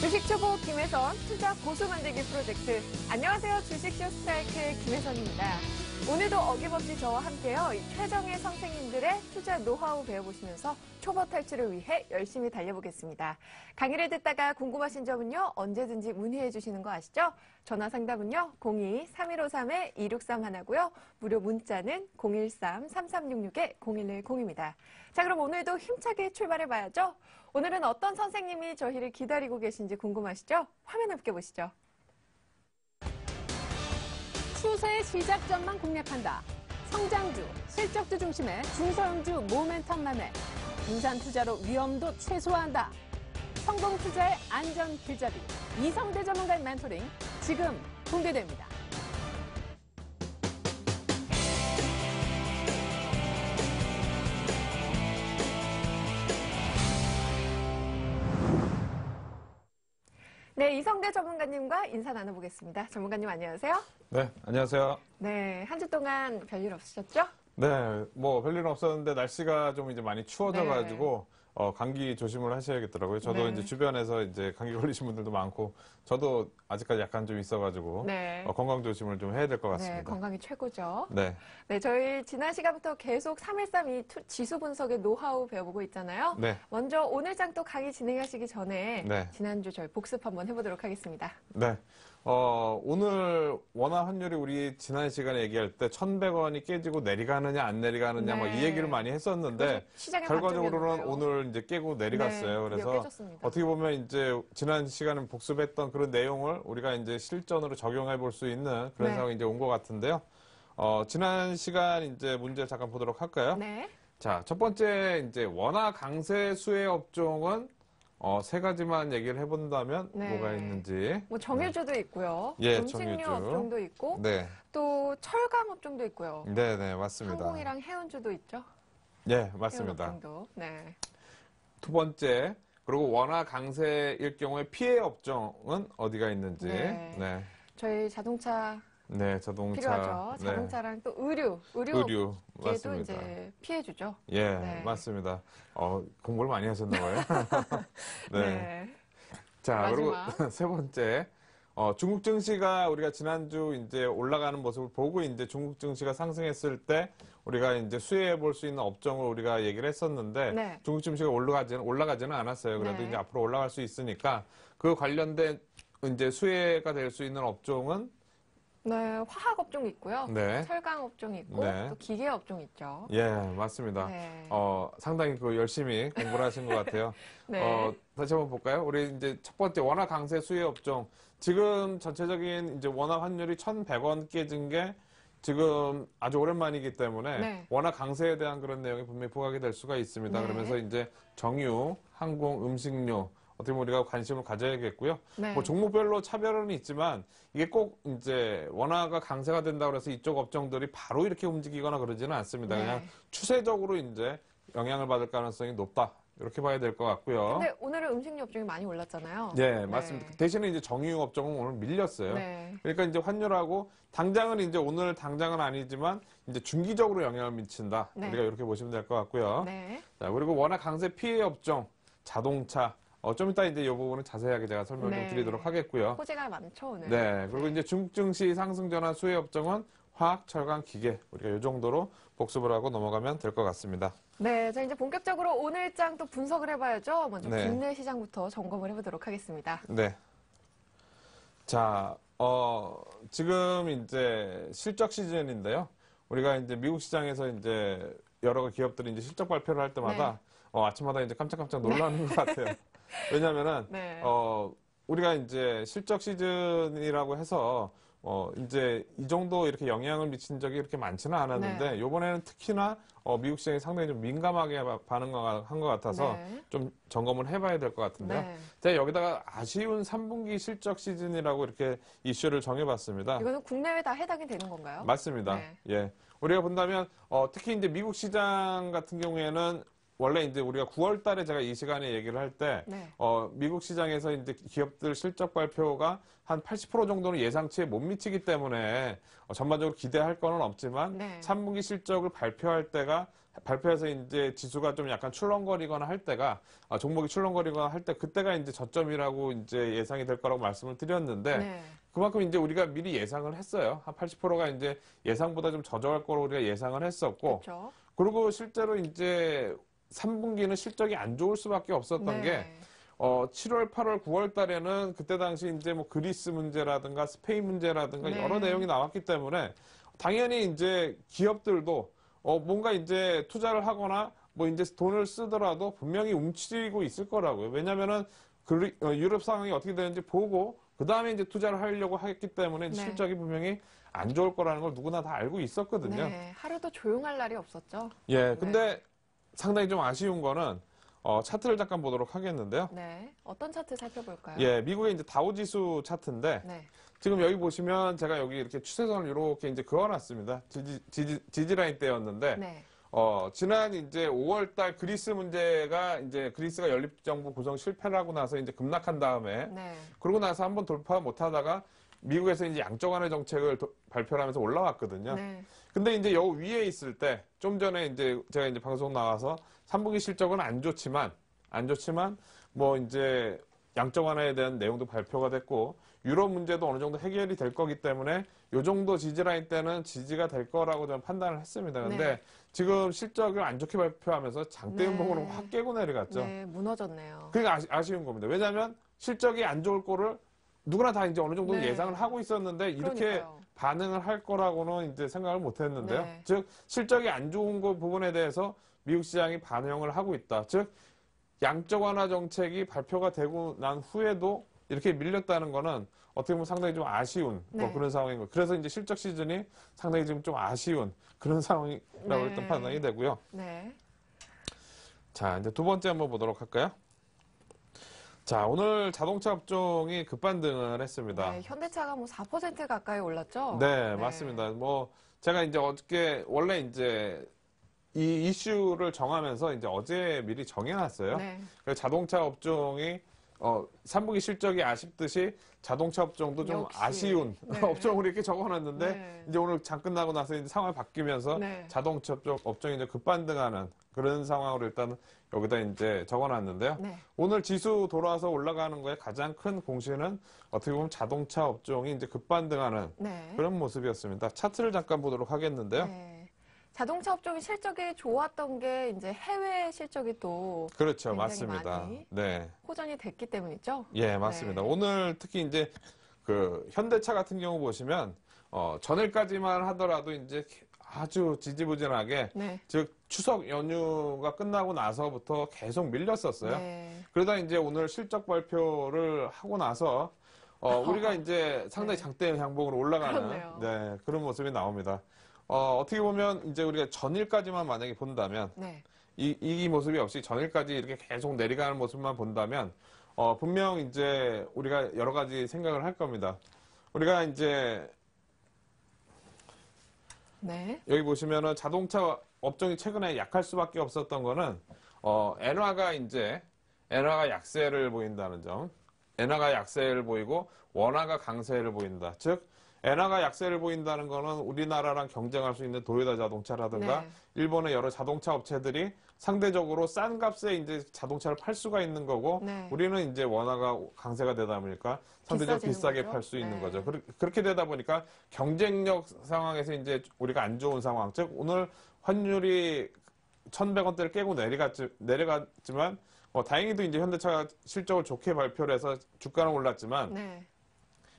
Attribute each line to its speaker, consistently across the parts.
Speaker 1: 주식 초보 김혜선 투자 고수 만들기 프로젝트. 안녕하세요. 주식쇼 스트라이크의 김혜선입니다. 오늘도 어김없이 저와 함께요. 최정예 선생님들의 투자 노하우 배워보시면서 초보 탈출을 위해 열심히 달려보겠습니다. 강의를 듣다가 궁금하신 점은요. 언제든지 문의해 주시는 거 아시죠? 전화 상담은요. 02-3153-2631고요. 무료 문자는 013-3366-0110입니다. 자, 그럼 오늘도 힘차게 출발해봐야죠. 오늘은 어떤 선생님이 저희를 기다리고 계신지 궁금하시죠? 화면 함께 보시죠.
Speaker 2: 추세의 시작점만 공략한다. 성장주, 실적주 중심의 중소형주 모멘텀 매매. 분산 투자로 위험도 최소화한다. 성공 투자의 안전 길잡이. 이성대 전문가의 멘토링 지금 공개됩니다.
Speaker 1: 네, 이성대 전문가님과 인사 나눠보겠습니다. 전문가님 안녕하세요.
Speaker 3: 네, 안녕하세요.
Speaker 1: 네, 한 주 동안 별일 없으셨죠?
Speaker 3: 네, 뭐 별일은 없었는데 날씨가 좀 이제 많이 추워져가지고 감기 조심을 하셔야겠더라고요. 저도
Speaker 1: 네.
Speaker 3: 이제 주변에서 이제 감기 걸리신 분들도 많고 저도 아직까지 약간 좀 있어가지고
Speaker 1: 네.
Speaker 3: 건강 조심을 좀 해야 될 것 같습니다.
Speaker 1: 네, 건강이 최고죠.
Speaker 3: 네,
Speaker 1: 네, 저희 지난 시간부터 계속 313이 지수 분석의 노하우 배워보고 있잖아요.
Speaker 3: 네,
Speaker 1: 먼저 오늘 장 또 강의 진행하시기 전에
Speaker 3: 네.
Speaker 1: 지난주 저희 복습 한번 해보도록 하겠습니다.
Speaker 3: 네. 오늘 원화 환율이 우리 지난 시간에 얘기할 때 1,100원이 깨지고 내려가느냐 안 내려가느냐
Speaker 1: 네.
Speaker 3: 막 이 얘기를 많이 했었는데
Speaker 1: 그래서 시장의
Speaker 3: 결과적으로는
Speaker 1: 관점이었는데요.
Speaker 3: 오늘 이제 깨고 내려갔어요.
Speaker 1: 네, 드디어
Speaker 3: 그래서
Speaker 1: 깨졌습니다.
Speaker 3: 어떻게 보면 이제 지난 시간에 복습했던 그런 내용을 우리가 이제 실전으로 적용해 볼 수 있는 그런
Speaker 1: 네.
Speaker 3: 상황이 이제 온 것 같은데요. 지난 시간 이제 문제 잠깐 보도록 할까요?
Speaker 1: 네.
Speaker 3: 자, 첫 번째 이제 원화 강세 수혜 업종은 세 가지만 얘기를 해본다면
Speaker 1: 네.
Speaker 3: 뭐가 있는지.
Speaker 1: 뭐 정유주도 있고요.
Speaker 3: 예,
Speaker 1: 음식료
Speaker 3: 정유주.
Speaker 1: 업종도 있고
Speaker 3: 네,
Speaker 1: 또 철강 업종도 있고요.
Speaker 3: 네, 네, 맞습니다.
Speaker 1: 항공이랑 해운주도 있죠.
Speaker 3: 예,
Speaker 1: 해운
Speaker 3: 맞습니다.
Speaker 1: 업종도. 네.
Speaker 3: 두 번째, 그리고 원화 강세일 경우에 피해 업종은 어디가 있는지.
Speaker 1: 네.
Speaker 3: 네,
Speaker 1: 저희 자동차
Speaker 3: 네, 자동차.
Speaker 1: 필요하죠.
Speaker 3: 네.
Speaker 1: 자동차랑 또 의류
Speaker 3: 의류,
Speaker 1: 업계도
Speaker 3: 맞습니다.
Speaker 1: 이제 피해주죠.
Speaker 3: 예,
Speaker 1: 네.
Speaker 3: 맞습니다. 공부를 많이 하셨나 봐요. 네. 자,
Speaker 1: 마지막.
Speaker 3: 그리고 세 번째, 중국 증시가 우리가 지난주 이제 올라가는 모습을 보고 이제 중국 증시가 상승했을 때 우리가 이제 수혜해 볼 수 있는 업종을 우리가 얘기를 했었는데
Speaker 1: 네.
Speaker 3: 중국 증시가 올라가지는 않았어요. 그래도
Speaker 1: 네.
Speaker 3: 이제 앞으로 올라갈 수 있으니까 그 관련된 이제 수혜가 될 수 있는 업종은
Speaker 1: 네, 화학 업종 있고요.
Speaker 3: 네.
Speaker 1: 철강 업종 있고
Speaker 3: 네.
Speaker 1: 또 기계 업종 있죠.
Speaker 3: 예, 맞습니다.
Speaker 1: 네.
Speaker 3: 상당히 열심히 공부를 하신 것 같아요.
Speaker 1: 네.
Speaker 3: 다시 한번 볼까요? 우리 이제 첫 번째 원화 강세 수혜 업종. 지금 전체적인 이제 원화 환율이 1,100원 깨진 게 지금 아주 오랜만이기 때문에
Speaker 1: 네.
Speaker 3: 원화 강세에 대한 그런 내용이 분명히 부각이 될 수가 있습니다.
Speaker 1: 네.
Speaker 3: 그러면서 이제 정유, 항공, 음식료 어떻게 보면 우리가 관심을 가져야겠고요.
Speaker 1: 네.
Speaker 3: 뭐 종목별로 차별은 있지만 이게 꼭 이제 원화가 강세가 된다고 해서 이쪽 업종들이 바로 이렇게 움직이거나 그러지는 않습니다.
Speaker 1: 네.
Speaker 3: 그냥 추세적으로 이제 영향을 받을 가능성이 높다. 이렇게 봐야 될 것 같고요.
Speaker 1: 근데 오늘은 음식료 업종이 많이 올랐잖아요.
Speaker 3: 네, 맞습니다. 대신에 이제 정유 업종은 오늘 밀렸어요.
Speaker 1: 네.
Speaker 3: 그러니까 이제 환율하고 당장은 이제 오늘 당장은 아니지만 이제 중기적으로 영향을 미친다.
Speaker 1: 네.
Speaker 3: 우리가 이렇게 보시면 될 것 같고요.
Speaker 1: 네.
Speaker 3: 자, 그리고 워낙 강세 피해 업종, 자동차. 좀 이따 이제 이 부분은 자세하게 제가 설명을
Speaker 1: 네.
Speaker 3: 좀 드리도록 하겠고요.
Speaker 1: 호재가 많죠, 오늘.
Speaker 3: 네. 그리고 이제 중국 증시 상승 전환 수혜 업종은 화학, 철강, 기계. 우리가 이 정도로 복습을 하고 넘어가면 될 것 같습니다.
Speaker 1: 네, 자 이제 본격적으로 오늘 장 또 분석을 해봐야죠. 먼저
Speaker 3: 네.
Speaker 1: 국내 시장부터 점검을 해보도록 하겠습니다.
Speaker 3: 네. 자, 지금 이제 실적 시즌인데요. 우리가 이제 미국 시장에서 이제 여러 기업들이 이제 실적 발표를 할 때마다 아침마다 이제 깜짝깜짝 놀라는 것 같아요. 왜냐면은,
Speaker 1: 네.
Speaker 3: 우리가 이제 실적 시즌이라고 해서 이제 이 정도 이렇게 영향을 미친 적이 그렇게 많지는 않았는데,
Speaker 1: 네.
Speaker 3: 요번에는 특히나 미국 시장이 상당히 좀 민감하게 반응한 것 같아서
Speaker 1: 네.
Speaker 3: 좀 점검을 해봐야 될 것 같은데요.
Speaker 1: 네.
Speaker 3: 제가 여기다가 아쉬운 3분기 실적 시즌이라고 이렇게 이슈를 정해봤습니다.
Speaker 1: 이거는 국내외 다 해당이 되는 건가요?
Speaker 3: 맞습니다.
Speaker 1: 네.
Speaker 3: 예. 우리가 본다면, 특히 이제 미국 시장 같은 경우에는 원래 이제 우리가 9월 달에 제가 이 시간에 얘기를 할 때,
Speaker 1: 네.
Speaker 3: 미국 시장에서 이제 기업들 실적 발표가 한 80% 정도는 예상치에 못 미치기 때문에 전반적으로 기대할 거는 없지만
Speaker 1: 네.
Speaker 3: 3분기 실적을 발표할 때가 발표해서 이제 지수가 좀 약간 출렁거리거나 할 때가, 종목이 출렁거리거나 할 때 그때가 이제 저점이라고 이제 예상이 될 거라고 말씀을 드렸는데,
Speaker 1: 네.
Speaker 3: 그만큼 이제 우리가 미리 예상을 했어요. 한 80%가 이제 예상보다 좀 저조할 거로 우리가 예상을 했었고,
Speaker 1: 그렇죠.
Speaker 3: 그리고 실제로 이제 3분기는 실적이 안 좋을 수밖에 없었던 게, 7월, 8월, 9월 달에는 그때 당시 이제 뭐 그리스 문제라든가 스페인 문제라든가
Speaker 1: 네.
Speaker 3: 여러 내용이 나왔기 때문에 당연히 이제 기업들도 뭔가 이제 투자를 하거나 뭐 이제 돈을 쓰더라도 분명히 움츠리고 있을 거라고요. 왜냐면은 유럽 상황이 어떻게 되는지 보고 그 다음에 이제 투자를 하려고 했기 때문에
Speaker 1: 네.
Speaker 3: 실적이 분명히 안 좋을 거라는 걸 누구나 다 알고 있었거든요.
Speaker 1: 네. 하루도 조용할 날이 없었죠.
Speaker 3: 예, 근데 상당히 좀 아쉬운 거는 차트를 잠깐 보도록 하겠는데요.
Speaker 1: 네. 어떤 차트 살펴볼까요?
Speaker 3: 예, 미국의 이제 다우지수 차트인데
Speaker 1: 네.
Speaker 3: 지금 여기 보시면 제가 여기 이렇게 추세선을 이렇게 이제 그어놨습니다. 지지라인 때였는데
Speaker 1: 네.
Speaker 3: 지난 이제 5월달 그리스 문제가 이제 그리스가 연립정부 구성 실패를 하고 나서 이제 급락한 다음에
Speaker 1: 네.
Speaker 3: 그러고 나서 한번 돌파 못하다가 미국에서 이제 양적 완화 정책을 발표를 하면서 올라왔거든요.
Speaker 1: 네.
Speaker 3: 근데 이제 여 위에 있을 때 좀 전에 이제 제가 이제 방송 나와서 3분기 실적은 안 좋지만 뭐 이제 양적 완화에 대한 내용도 발표가 됐고 유럽 문제도 어느 정도 해결이 될 거기 때문에 요 정도 지지라인 때는 지지가 될 거라고 저는 판단을 했습니다. 근데
Speaker 1: 네.
Speaker 3: 지금 실적을 안 좋게 발표하면서 장대 음봉으로
Speaker 1: 네.
Speaker 3: 확 깨고 내려갔죠.
Speaker 1: 네. 무너졌네요.
Speaker 3: 그러니까 아쉬운 겁니다. 왜냐하면 실적이 안 좋을 거를 누구나 다 이제 어느 정도
Speaker 1: 네.
Speaker 3: 예상을 하고 있었는데 이렇게
Speaker 1: 그러니까요.
Speaker 3: 반응을 할 거라고는 이제 생각을 못 했는데요.
Speaker 1: 네.
Speaker 3: 즉, 실적이 안 좋은 거 부분에 대해서 미국 시장이 반영을 하고 있다. 즉, 양적 완화 정책이 발표가 되고 난 후에도 이렇게 밀렸다는 거는 어떻게 보면 상당히 좀 아쉬운 뭐
Speaker 1: 네.
Speaker 3: 그런 상황인 거예요. 그래서 이제 실적 시즌이 상당히 지금 좀 아쉬운 그런 상황이라고
Speaker 1: 네.
Speaker 3: 일단 판단이 되고요.
Speaker 1: 네.
Speaker 3: 자, 이제 두 번째 한번 보도록 할까요? 자, 오늘 자동차 업종이 급반등을 했습니다.
Speaker 1: 네. 현대차가 뭐 4% 가까이 올랐죠?
Speaker 3: 네, 맞습니다. 뭐, 제가 이제 어저께, 원래 이제 이 이슈를 정하면서 이제 어제 미리 정해놨어요.
Speaker 1: 네.
Speaker 3: 그래서 자동차 업종이, 3분기 실적이 아쉽듯이 자동차 업종도 좀
Speaker 1: 역시.
Speaker 3: 아쉬운
Speaker 1: 네.
Speaker 3: 업종을 이렇게 적어놨는데,
Speaker 1: 네.
Speaker 3: 이제 오늘 장 끝나고 나서 이제 상황이 바뀌면서
Speaker 1: 네.
Speaker 3: 자동차 업종이 이제 급반등하는 그런 상황으로 일단 여기다 이제 적어놨는데요.
Speaker 1: 네.
Speaker 3: 오늘 지수 돌아와서 올라가는 거에 가장 큰 공신은 어떻게 보면 자동차 업종이 이제 급반등하는
Speaker 1: 네.
Speaker 3: 그런 모습이었습니다. 차트를 잠깐 보도록 하겠는데요.
Speaker 1: 네. 자동차 업종이 실적이 좋았던 게 이제 해외 실적이 또
Speaker 3: 그렇죠.
Speaker 1: 굉장히
Speaker 3: 맞습니다.
Speaker 1: 많이
Speaker 3: 네.
Speaker 1: 호전이 됐기 때문이죠.
Speaker 3: 예, 맞습니다.
Speaker 1: 네.
Speaker 3: 오늘 특히 이제 그 현대차 같은 경우 보시면, 전일까지만 하더라도 이제 아주 지지부진하게
Speaker 1: 네.
Speaker 3: 즉 추석 연휴가 끝나고 나서부터 계속 밀렸었어요.
Speaker 1: 네.
Speaker 3: 그러다 이제 오늘 실적 발표를 하고 나서 우리가 이제 상당히
Speaker 1: 네.
Speaker 3: 장대 양봉으로 올라가는
Speaker 1: 그렇네요.
Speaker 3: 네, 그런 모습이 나옵니다. 어떻게 보면 이제 우리가 전일까지만 만약에 본다면
Speaker 1: 네.
Speaker 3: 이 모습이 없이 전일까지 이렇게 계속 내려가는 모습만 본다면 분명 이제 우리가 여러 가지 생각을 할 겁니다. 우리가 이제
Speaker 1: 네.
Speaker 3: 여기 보시면은 자동차 업종이 최근에 약할 수밖에 없었던 거는 엔화가 약세를 보인다는 점. 엔화가 약세를 보이고 원화가 강세를 보인다. 즉 엔화가 약세를 보인다는 거는 우리나라랑 경쟁할 수 있는 도요타 자동차라든가
Speaker 1: 네.
Speaker 3: 일본의 여러 자동차 업체들이 상대적으로 싼 값에 이제 자동차를 팔 수가 있는 거고
Speaker 1: 네.
Speaker 3: 우리는 이제 원화가 강세가 되다 보니까 상대적으로
Speaker 1: 비싸지는
Speaker 3: 비싸게
Speaker 1: 거죠?
Speaker 3: 팔 수 있는
Speaker 1: 네.
Speaker 3: 거죠. 그렇게 되다 보니까 경쟁력 상황에서 이제 우리가 안 좋은 상황. 즉 오늘 환율이 1,100원대를 깨고 내려갔지만 다행히도 이제 현대차가 실적을 좋게 발표를 해서 주가는 올랐지만
Speaker 1: 네.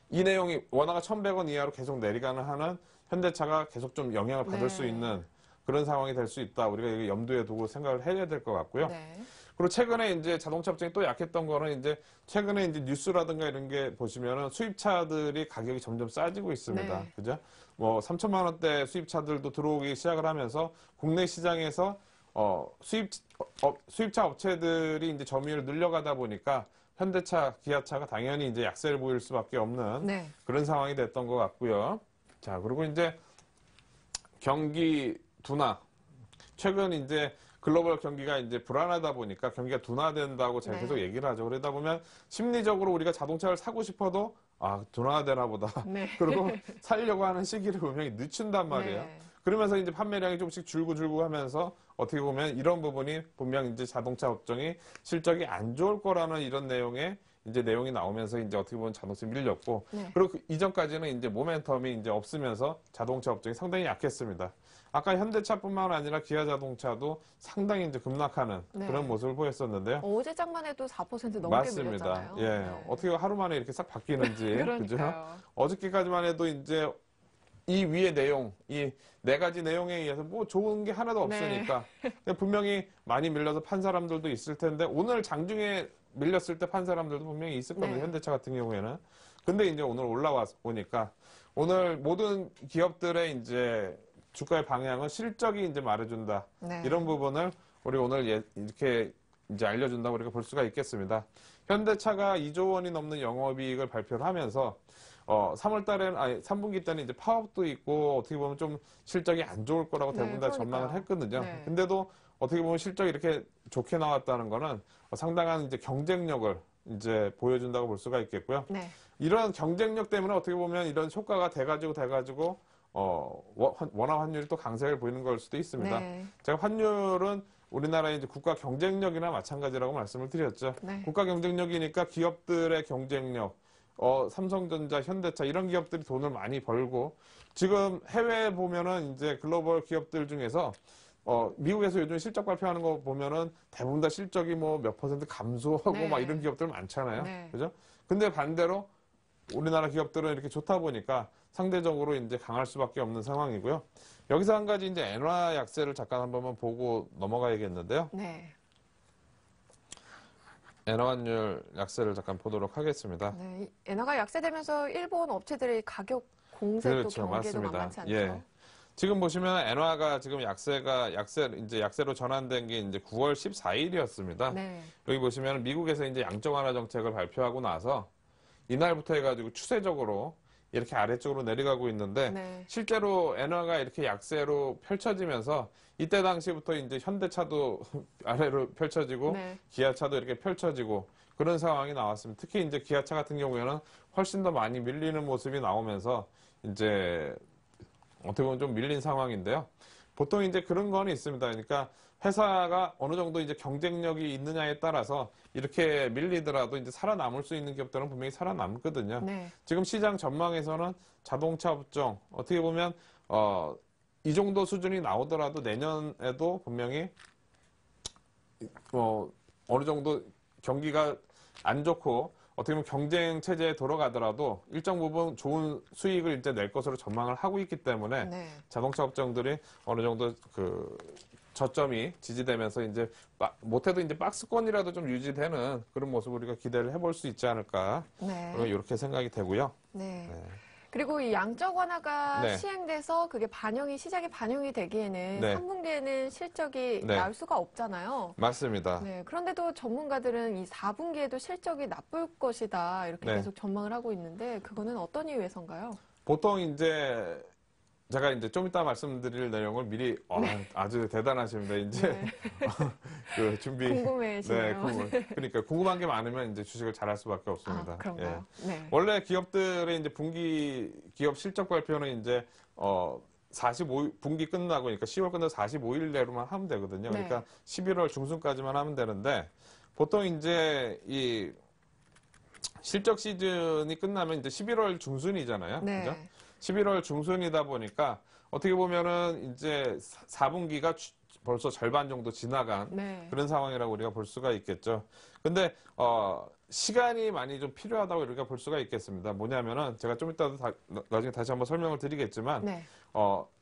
Speaker 3: 이 내용이 원화가 1,100원 이하로 계속 내리가는 한은 현대차가 계속 좀 영향을 받을
Speaker 1: 네.
Speaker 3: 수 있는 그런 상황이 될 수 있다. 우리가 이거 염두에 두고 생각을 해야 될 것 같고요.
Speaker 1: 네.
Speaker 3: 그리고 최근에 이제 자동차 업종이 또 약했던 거는 이제 최근에 이제 뉴스라든가 이런 게 보시면은 수입차들이 가격이 점점 싸지고 있습니다.
Speaker 1: 네.
Speaker 3: 그죠? 뭐 3천만 원대 수입차들도 들어오기 시작을 하면서 국내 시장에서 수입차 업체들이 이제 점유율을 늘려가다 보니까 현대차, 기아차가 당연히 이제 약세를 보일 수밖에 없는
Speaker 1: 네.
Speaker 3: 그런 상황이 됐던 것 같고요. 자, 그리고 이제 경기 둔화. 최근 이제 글로벌 경기가 이제 불안하다 보니까 경기가 둔화된다고 제가
Speaker 1: 네.
Speaker 3: 계속 얘기를 하죠. 그러다 보면 심리적으로 우리가 자동차를 사고 싶어도 둔화되나 보다.
Speaker 1: 네.
Speaker 3: 그리고 살려고 하는 시기를 분명히 늦춘단 말이에요.
Speaker 1: 네.
Speaker 3: 그러면서 이제 판매량이 조금씩 줄고 하면서 어떻게 보면 이런 부분이 분명 이제 자동차 업종이 실적이 안 좋을 거라는 이런 내용의 이제 내용이 나오면서 이제 어떻게 보면 자동차 밀렸고
Speaker 1: 네.
Speaker 3: 그리고 그 이전까지는 이제 모멘텀이 이제 없으면서 자동차 업종이 상당히 약했습니다. 아까 현대차뿐만 아니라 기아 자동차도 상당히 이제 급락하는
Speaker 1: 네.
Speaker 3: 그런 모습을 보였었는데요.
Speaker 1: 어제장만 해도 4% 넘게
Speaker 3: 맞습니다.
Speaker 1: 밀렸잖아요.
Speaker 3: 예.
Speaker 1: 네.
Speaker 3: 어떻게 하루 만에 이렇게 싹 바뀌는지. 그죠?
Speaker 1: 그러니까요.
Speaker 3: 어저께까지만 해도 이제 이 위의 내용, 이 네 가지 내용에 의해서 뭐 좋은 게 하나도 없으니까 분명히 많이 밀려서 판 사람들도 있을 텐데 오늘 장중에 밀렸을 때 판 사람들도 분명히 있을 겁니다.
Speaker 1: 네.
Speaker 3: 현대차 같은 경우에는. 근데 이제 오늘 올라오니까 오늘 모든 기업들의 이제 주가의 방향은 실적이 이제 말해준다.
Speaker 1: 네.
Speaker 3: 이런 부분을 우리 오늘 이렇게 이제 알려준다고 우리가 볼 수가 있겠습니다. 현대차가 2조 원이 넘는 영업이익을 발표를 하면서 3월 달에는, 3분기 때는 이제 파업도 있고, 어떻게 보면 좀 실적이 안 좋을 거라고
Speaker 1: 네,
Speaker 3: 대부분 다
Speaker 1: 그러니까요.
Speaker 3: 전망을 했거든요.
Speaker 1: 네.
Speaker 3: 근데도 어떻게 보면 실적이 이렇게 좋게 나왔다는 거는 상당한 이제 경쟁력을 이제 보여준다고 볼 수가 있겠고요.
Speaker 1: 네.
Speaker 3: 이런 경쟁력 때문에 어떻게 보면 이런 효과가 돼가지고, 원화 환율이 또 강세를 보이는 걸 수도 있습니다.
Speaker 1: 네.
Speaker 3: 제가 환율은 우리나라의 이제 국가 경쟁력이나 마찬가지라고 말씀을 드렸죠.
Speaker 1: 네.
Speaker 3: 국가 경쟁력이니까 기업들의 경쟁력, 삼성전자, 현대차 이런 기업들이 돈을 많이 벌고 지금 해외에 보면은 이제 글로벌 기업들 중에서 미국에서 요즘 실적 발표하는 거 보면은 대부분 다 실적이 뭐 몇 퍼센트 감소하고
Speaker 1: 네.
Speaker 3: 막 이런 기업들 많잖아요.
Speaker 1: 네.
Speaker 3: 그죠? 근데 반대로 우리나라 기업들은 이렇게 좋다 보니까 상대적으로 이제 강할 수밖에 없는 상황이고요. 여기서 한 가지 이제 엔화 약세를 잠깐 한 번만 보고 넘어가야겠는데요.
Speaker 1: 네.
Speaker 3: 엔화 환율 약세를 잠깐 보도록 하겠습니다.
Speaker 1: 네. 이 엔화가 약세되면서 일본 업체들의 가격 공세도
Speaker 3: 그렇죠,
Speaker 1: 경계도
Speaker 3: 맞습니다.
Speaker 1: 만만치 않죠.
Speaker 3: 예. 지금 보시면 엔화가 지금 약세로 전환된 게 이제 9월 14일이었습니다.
Speaker 1: 네.
Speaker 3: 여기 보시면 미국에서 이제 양적 완화 정책을 발표하고 나서 이날부터 해가지고 추세적으로 이렇게 아래쪽으로 내려가고 있는데
Speaker 1: 네.
Speaker 3: 실제로 엔화가 이렇게 약세로 펼쳐지면서 이때 당시부터 이제 현대차도 아래로 펼쳐지고
Speaker 1: 네.
Speaker 3: 기아차도 이렇게 펼쳐지고 그런 상황이 나왔습니다. 특히 이제 기아차 같은 경우에는 훨씬 더 많이 밀리는 모습이 나오면서 이제 어떻게 보면 좀 밀린 상황인데요. 보통 이제 그런 건 있습니다. 그러니까 회사가 어느 정도 이제 경쟁력이 있느냐에 따라서 이렇게 밀리더라도 이제 살아남을 수 있는 기업들은 분명히 살아남거든요.
Speaker 1: 네.
Speaker 3: 지금 시장 전망에서는 자동차 업종 어떻게 보면 이 정도 수준이 나오더라도 내년에도 분명히 어느 정도 경기가 안 좋고 어떻게 보면 경쟁 체제에 돌아가더라도 일정 부분 좋은 수익을 이제 낼 것으로 전망을 하고 있기 때문에
Speaker 1: 네.
Speaker 3: 자동차 업종들이 어느 정도 그 저점이 지지되면서 이제 못해도 이제 박스권이라도 좀 유지되는 그런 모습을 우리가 기대를 해볼 수 있지 않을까
Speaker 1: 네.
Speaker 3: 이렇게 생각이 되고요.
Speaker 1: 네.
Speaker 3: 네.
Speaker 1: 그리고 이 양적 완화가
Speaker 3: 네.
Speaker 1: 시행돼서 그게 시장에 반영이 되기에는
Speaker 3: 네.
Speaker 1: 3분기에는 실적이
Speaker 3: 네.
Speaker 1: 나올 수가 없잖아요.
Speaker 3: 맞습니다.
Speaker 1: 네. 그런데도 전문가들은 이 4분기에도 실적이 나쁠 것이다 이렇게
Speaker 3: 네.
Speaker 1: 계속 전망을 하고 있는데 그거는 어떤 이유에선가요?
Speaker 3: 보통 이제 제가 이제 좀 이따 말씀드릴 내용을 미리 아주 대단하십니다. 이제
Speaker 1: 네.
Speaker 3: 그 준비
Speaker 1: 궁금해지네요.
Speaker 3: 그러니까 궁금한 게 많으면 이제 주식을 잘할 수밖에 없습니다.
Speaker 1: 아, 그런가요? 네.
Speaker 3: 원래 기업들의 이제 분기 기업 실적 발표는 이제 45분기 끝나고 그러니까 10월 끝나서 45일 내로만 하면 되거든요.
Speaker 1: 네.
Speaker 3: 그러니까 11월 중순까지만 하면 되는데 보통 이제 이 실적 시즌이 끝나면 이제 11월 중순이잖아요.
Speaker 1: 네.
Speaker 3: 그죠? 11월 중순이다 보니까 어떻게 보면은 이제 4분기가 벌써 절반 정도 지나간
Speaker 1: 네.
Speaker 3: 그런 상황이라고 우리가 볼 수가 있겠죠. 근데 시간이 많이 좀 필요하다고 우리가 볼 수가 있겠습니다. 뭐냐면은 제가 좀 이따 나중에 다시 한번 설명을 드리겠지만
Speaker 1: 네.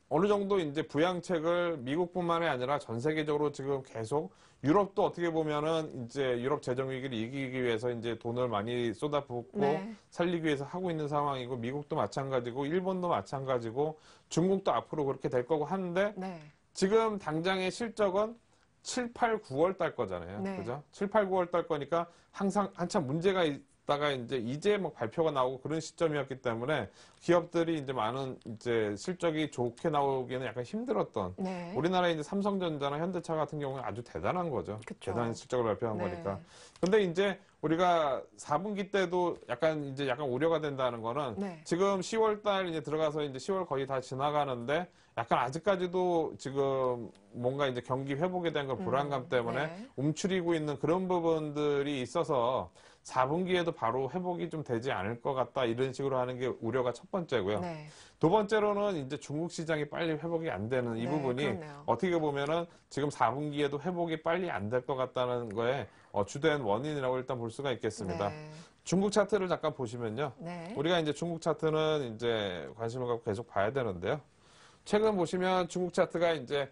Speaker 3: 어느 정도 이제 부양책을 미국뿐만이 아니라 전 세계적으로 지금 계속 유럽도 어떻게 보면은 이제 유럽 재정 위기를 이기기 위해서 이제 돈을 많이 쏟아붓고
Speaker 1: 네.
Speaker 3: 살리기 위해서 하고 있는 상황이고 미국도 마찬가지고 일본도 마찬가지고 중국도 앞으로 그렇게 될 거고 하는데
Speaker 1: 네.
Speaker 3: 지금 당장의 실적은 7, 8, 9월 달 거잖아요.
Speaker 1: 네.
Speaker 3: 그죠? 7, 8, 9월 달 거니까 항상 한참 문제가 있다가 이제 막 발표가 나오고 그런 시점이었기 때문에 기업들이 이제 많은 이제 실적이 좋게 나오기에는 약간 힘들었던
Speaker 1: 네.
Speaker 3: 우리나라의 이제 삼성전자나 현대차 같은 경우는 아주 대단한 거죠.
Speaker 1: 그쵸.
Speaker 3: 대단한 실적을 발표한
Speaker 1: 네.
Speaker 3: 거니까. 근데 이제 우리가 4분기 때도 약간 우려가 된다는 거는
Speaker 1: 네.
Speaker 3: 지금 10월 달 이제 들어가서 이제 10월 거의 다 지나가는데 약간 아직까지도 지금 뭔가 이제 경기 회복에 대한 그 불안감 때문에
Speaker 1: 네.
Speaker 3: 움츠리고 있는 그런 부분들이 있어서 4분기에도 바로 회복이 좀 되지 않을 것 같다 이런 식으로 하는 게 우려가 첫 번째고요.
Speaker 1: 네.
Speaker 3: 두 번째로는 이제 중국 시장이 빨리 회복이 안 되는 이
Speaker 1: 네,
Speaker 3: 부분이
Speaker 1: 그렇네요.
Speaker 3: 어떻게 보면은 지금 4분기에도 회복이 빨리 안 될 것 같다는 거에 주된 원인이라고 일단 볼 수가 있겠습니다.
Speaker 1: 네.
Speaker 3: 중국 차트를 잠깐 보시면요.
Speaker 1: 네.
Speaker 3: 우리가 이제 중국 차트는 이제 관심을 갖고 계속 봐야 되는데요. 최근 보시면 중국 차트가 이제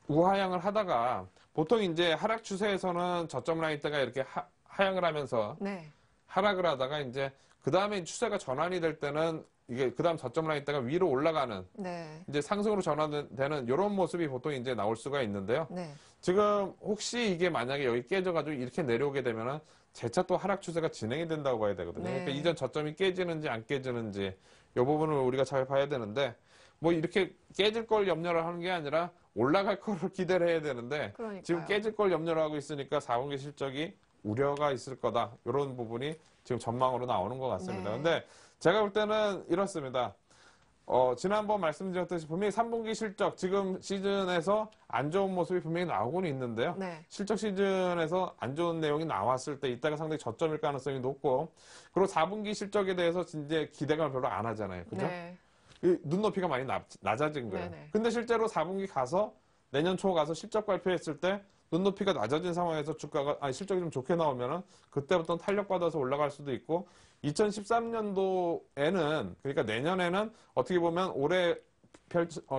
Speaker 3: 우하향을 하다가 보통 이제 하락 추세에서는 저점 라인 대가 이렇게 하향을 하면서
Speaker 1: 네.
Speaker 3: 하락을 하다가 이제 그 다음에 추세가 전환이 될 때는 이게 그 다음 저점 라인 대가 위로 올라가는
Speaker 1: 네.
Speaker 3: 이제 상승으로 전환되는 이런 모습이 보통 이제 나올 수가 있는데요.
Speaker 1: 네.
Speaker 3: 지금 혹시 이게 만약에 여기 깨져가지고 이렇게 내려오게 되면은 재차 또 하락 추세가 진행이 된다고 봐야 되거든요.
Speaker 1: 네.
Speaker 3: 그러니까 이전 저점이 깨지는지 안 깨지는지 이 부분을 우리가 잘 봐야 되는데 뭐 이렇게 깨질 걸 염려를 하는 게 아니라 올라갈 거를 기대를 해야 되는데
Speaker 1: 그러니까요.
Speaker 3: 지금 깨질 걸 염려를 하고 있으니까 4분기 실적이 우려가 있을 거다. 이런 부분이 지금 전망으로 나오는 것 같습니다.
Speaker 1: 네.
Speaker 3: 근데 제가 볼 때는 이렇습니다. 지난번 말씀드렸듯이 분명히 3분기 실적 지금 시즌에서 안 좋은 모습이 분명히 나오고는 있는데요.
Speaker 1: 네.
Speaker 3: 실적 시즌에서 안 좋은 내용이 나왔을 때 이따가 상당히 저점일 가능성이 높고 그리고 4분기 실적에 대해서 이제 기대감을 별로 안 하잖아요. 그죠?
Speaker 1: 네.
Speaker 3: 이 눈높이가 많이 낮아진 거예요.
Speaker 1: 네네.
Speaker 3: 근데 실제로 4분기 가서 내년 초 가서 실적 발표했을 때 눈높이가 낮아진 상황에서 실적이 좀 좋게 나오면은 그때부터 탄력받아서 올라갈 수도 있고 2013년도에는 그러니까 내년에는 어떻게 보면 올해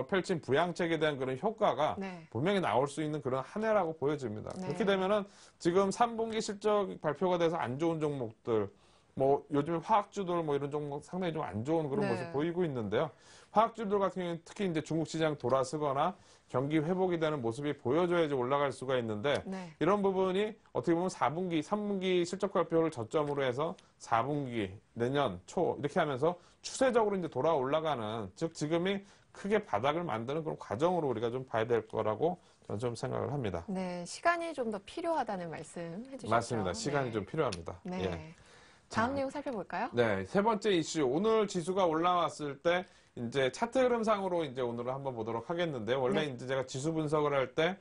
Speaker 3: 펼친 부양책에 대한 그런 효과가
Speaker 1: 네.
Speaker 3: 분명히 나올 수 있는 그런 한 해라고 보여집니다.
Speaker 1: 네.
Speaker 3: 그렇게 되면은 지금 3분기 실적 발표가 돼서 안 좋은 종목들 뭐 요즘에 화학주들 뭐 이런 종목 상당히 좀 안 좋은 그런
Speaker 1: 네.
Speaker 3: 모습 보이고 있는데요. 화학주들 같은 경우는 특히 이제 중국 시장 돌아서거나 경기 회복이 되는 모습이 보여줘야지 올라갈 수가 있는데
Speaker 1: 네.
Speaker 3: 이런 부분이 어떻게 보면 4분기, 3분기 실적 발표를 저점으로 해서 4분기, 내년 초 이렇게 하면서 추세적으로 이제 돌아 올라가는 즉 지금이 크게 바닥을 만드는 그런 과정으로 우리가 좀 봐야 될 거라고 저는 좀 생각을 합니다.
Speaker 1: 네. 시간이 좀 더 필요하다는 말씀 해주셨죠.
Speaker 3: 맞습니다. 시간이
Speaker 1: 네.
Speaker 3: 좀 필요합니다.
Speaker 1: 네.
Speaker 3: 예.
Speaker 1: 다음
Speaker 3: 자,
Speaker 1: 내용 살펴볼까요?
Speaker 3: 네, 세 번째 이슈. 오늘 지수가 올라왔을 때 이제 차트 흐름상으로 이제 오늘은 한번 보도록 하겠는데요. 원래
Speaker 1: 네.
Speaker 3: 이제 제가 지수 분석을 할 때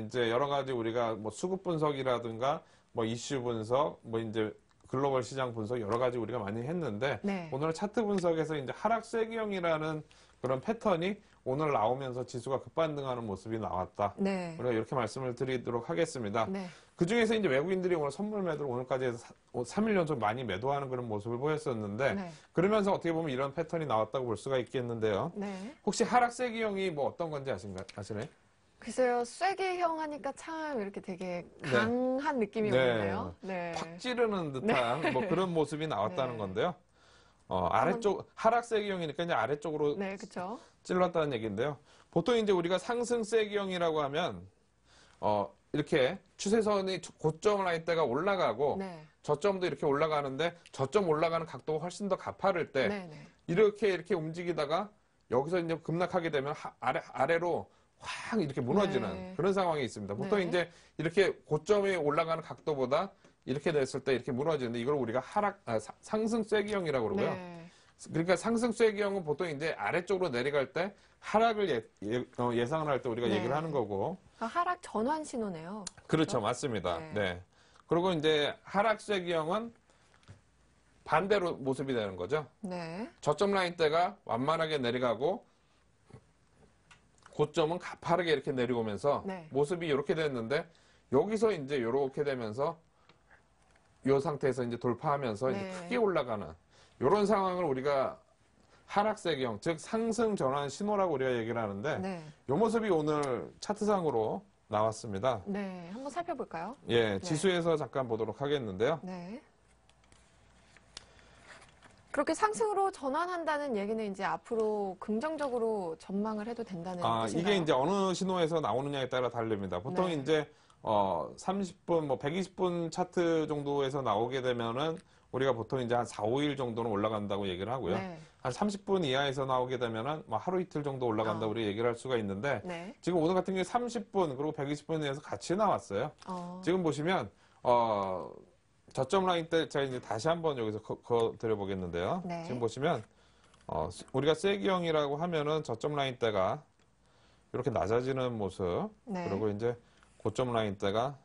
Speaker 3: 이제 여러 가지 우리가 뭐 수급 분석이라든가 뭐 이슈 분석, 뭐 이제 글로벌 시장 분석 여러 가지 우리가 많이 했는데
Speaker 1: 네.
Speaker 3: 오늘은 차트 분석에서 이제 하락 쐐기형이라는 그런 패턴이 오늘 나오면서 지수가 급반등하는 모습이 나왔다.
Speaker 1: 네.
Speaker 3: 우리가 이렇게 말씀을 드리도록 하겠습니다.
Speaker 1: 네.
Speaker 3: 그 중에서 이제 외국인들이 오늘 선물 매도를 오늘까지 해서 3일 연속 많이 매도하는 그런 모습을 보였었는데
Speaker 1: 네.
Speaker 3: 그러면서 어떻게 보면 이런 패턴이 나왔다고 볼 수가 있겠는데요.
Speaker 1: 네.
Speaker 3: 혹시 하락 세기형이 뭐 어떤 건지 아시나요?
Speaker 1: 글쎄요, 쐐기형 하니까 참 이렇게 되게
Speaker 3: 네.
Speaker 1: 강한 느낌이
Speaker 3: 네.
Speaker 1: 오는데요. 네.
Speaker 3: 팍 찌르는 듯한 뭐 그런 모습이 나왔다는
Speaker 1: 네.
Speaker 3: 건데요. 아래쪽 하락 세기형이니까 이제 아래쪽으로
Speaker 1: 네, 그렇죠.
Speaker 3: 찔렀다는 얘기인데요. 보통 이제 우리가 상승 세기형이라고 하면 이렇게 추세선이 고점 라인 대가 올라가고
Speaker 1: 네.
Speaker 3: 저점도 이렇게 올라가는데 저점 올라가는 각도가 훨씬 더 가파를 때
Speaker 1: 네, 네.
Speaker 3: 이렇게 움직이다가 여기서 이제 급락하게 되면 아래로 확 이렇게 무너지는
Speaker 1: 네.
Speaker 3: 그런 상황이 있습니다. 보통
Speaker 1: 네.
Speaker 3: 이제 이렇게 고점이 올라가는 각도보다 이렇게 됐을 때 이렇게 무너지는데 이걸 우리가 상승 쐐기형이라고 그러고요.
Speaker 1: 네.
Speaker 3: 그러니까 상승 쐐기형은 보통 이제 아래쪽으로 내려갈 때 하락을 예상을 할 때 우리가
Speaker 1: 네.
Speaker 3: 얘기를 하는 거고.
Speaker 1: 하락 전환 신호네요.
Speaker 3: 그렇죠. 맞습니다.
Speaker 1: 네.
Speaker 3: 네. 그리고 이제 하락 쐐기형은 반대로 모습이 되는 거죠.
Speaker 1: 네.
Speaker 3: 저점 라인 대가 완만하게 내려가고 고점은 가파르게 이렇게 내려오면서
Speaker 1: 네.
Speaker 3: 모습이 이렇게 됐는데 여기서 이제 이렇게 되면서 이 상태에서 이제 돌파하면서 이제
Speaker 1: 네.
Speaker 3: 크게 올라가는 이런 상황을 우리가 하락세기형, 즉 상승 전환 신호라고 우리가 얘기를 하는데
Speaker 1: 네.
Speaker 3: 이 모습이 오늘 차트상으로 나왔습니다.
Speaker 1: 네. 한번 살펴볼까요?
Speaker 3: 예, 지수에서 잠깐 보도록 하겠는데요.
Speaker 1: 네. 그렇게 상승으로 전환한다는 얘기는 이제 앞으로 긍정적으로 전망을 해도 된다는 뜻인가요?
Speaker 3: 이게 이제 어느 신호에서 나오느냐에 따라 다릅니다. 보통
Speaker 1: 네.
Speaker 3: 이제 30분, 뭐 120분 차트 정도에서 나오게 되면은 우리가 보통 이제 한 4, 5일 정도는 올라간다고 얘기를 하고요.
Speaker 1: 네.
Speaker 3: 한 30분 이하에서 나오게 되면은 뭐 하루 이틀 정도 올라간다고 우리 얘기를 할 수가 있는데
Speaker 1: 네.
Speaker 3: 지금 오늘 같은 경우에 30분 그리고 120분에서 같이 나왔어요.
Speaker 1: 어.
Speaker 3: 지금 보시면 저점 라인 때 제가 이제 다시 한번 여기서 드려보겠는데요.
Speaker 1: 네.
Speaker 3: 지금 보시면 우리가 세기형이라고 하면은 저점 라인 때가 이렇게 낮아지는 모습,
Speaker 1: 네.
Speaker 3: 그리고 이제 고점 라인 때가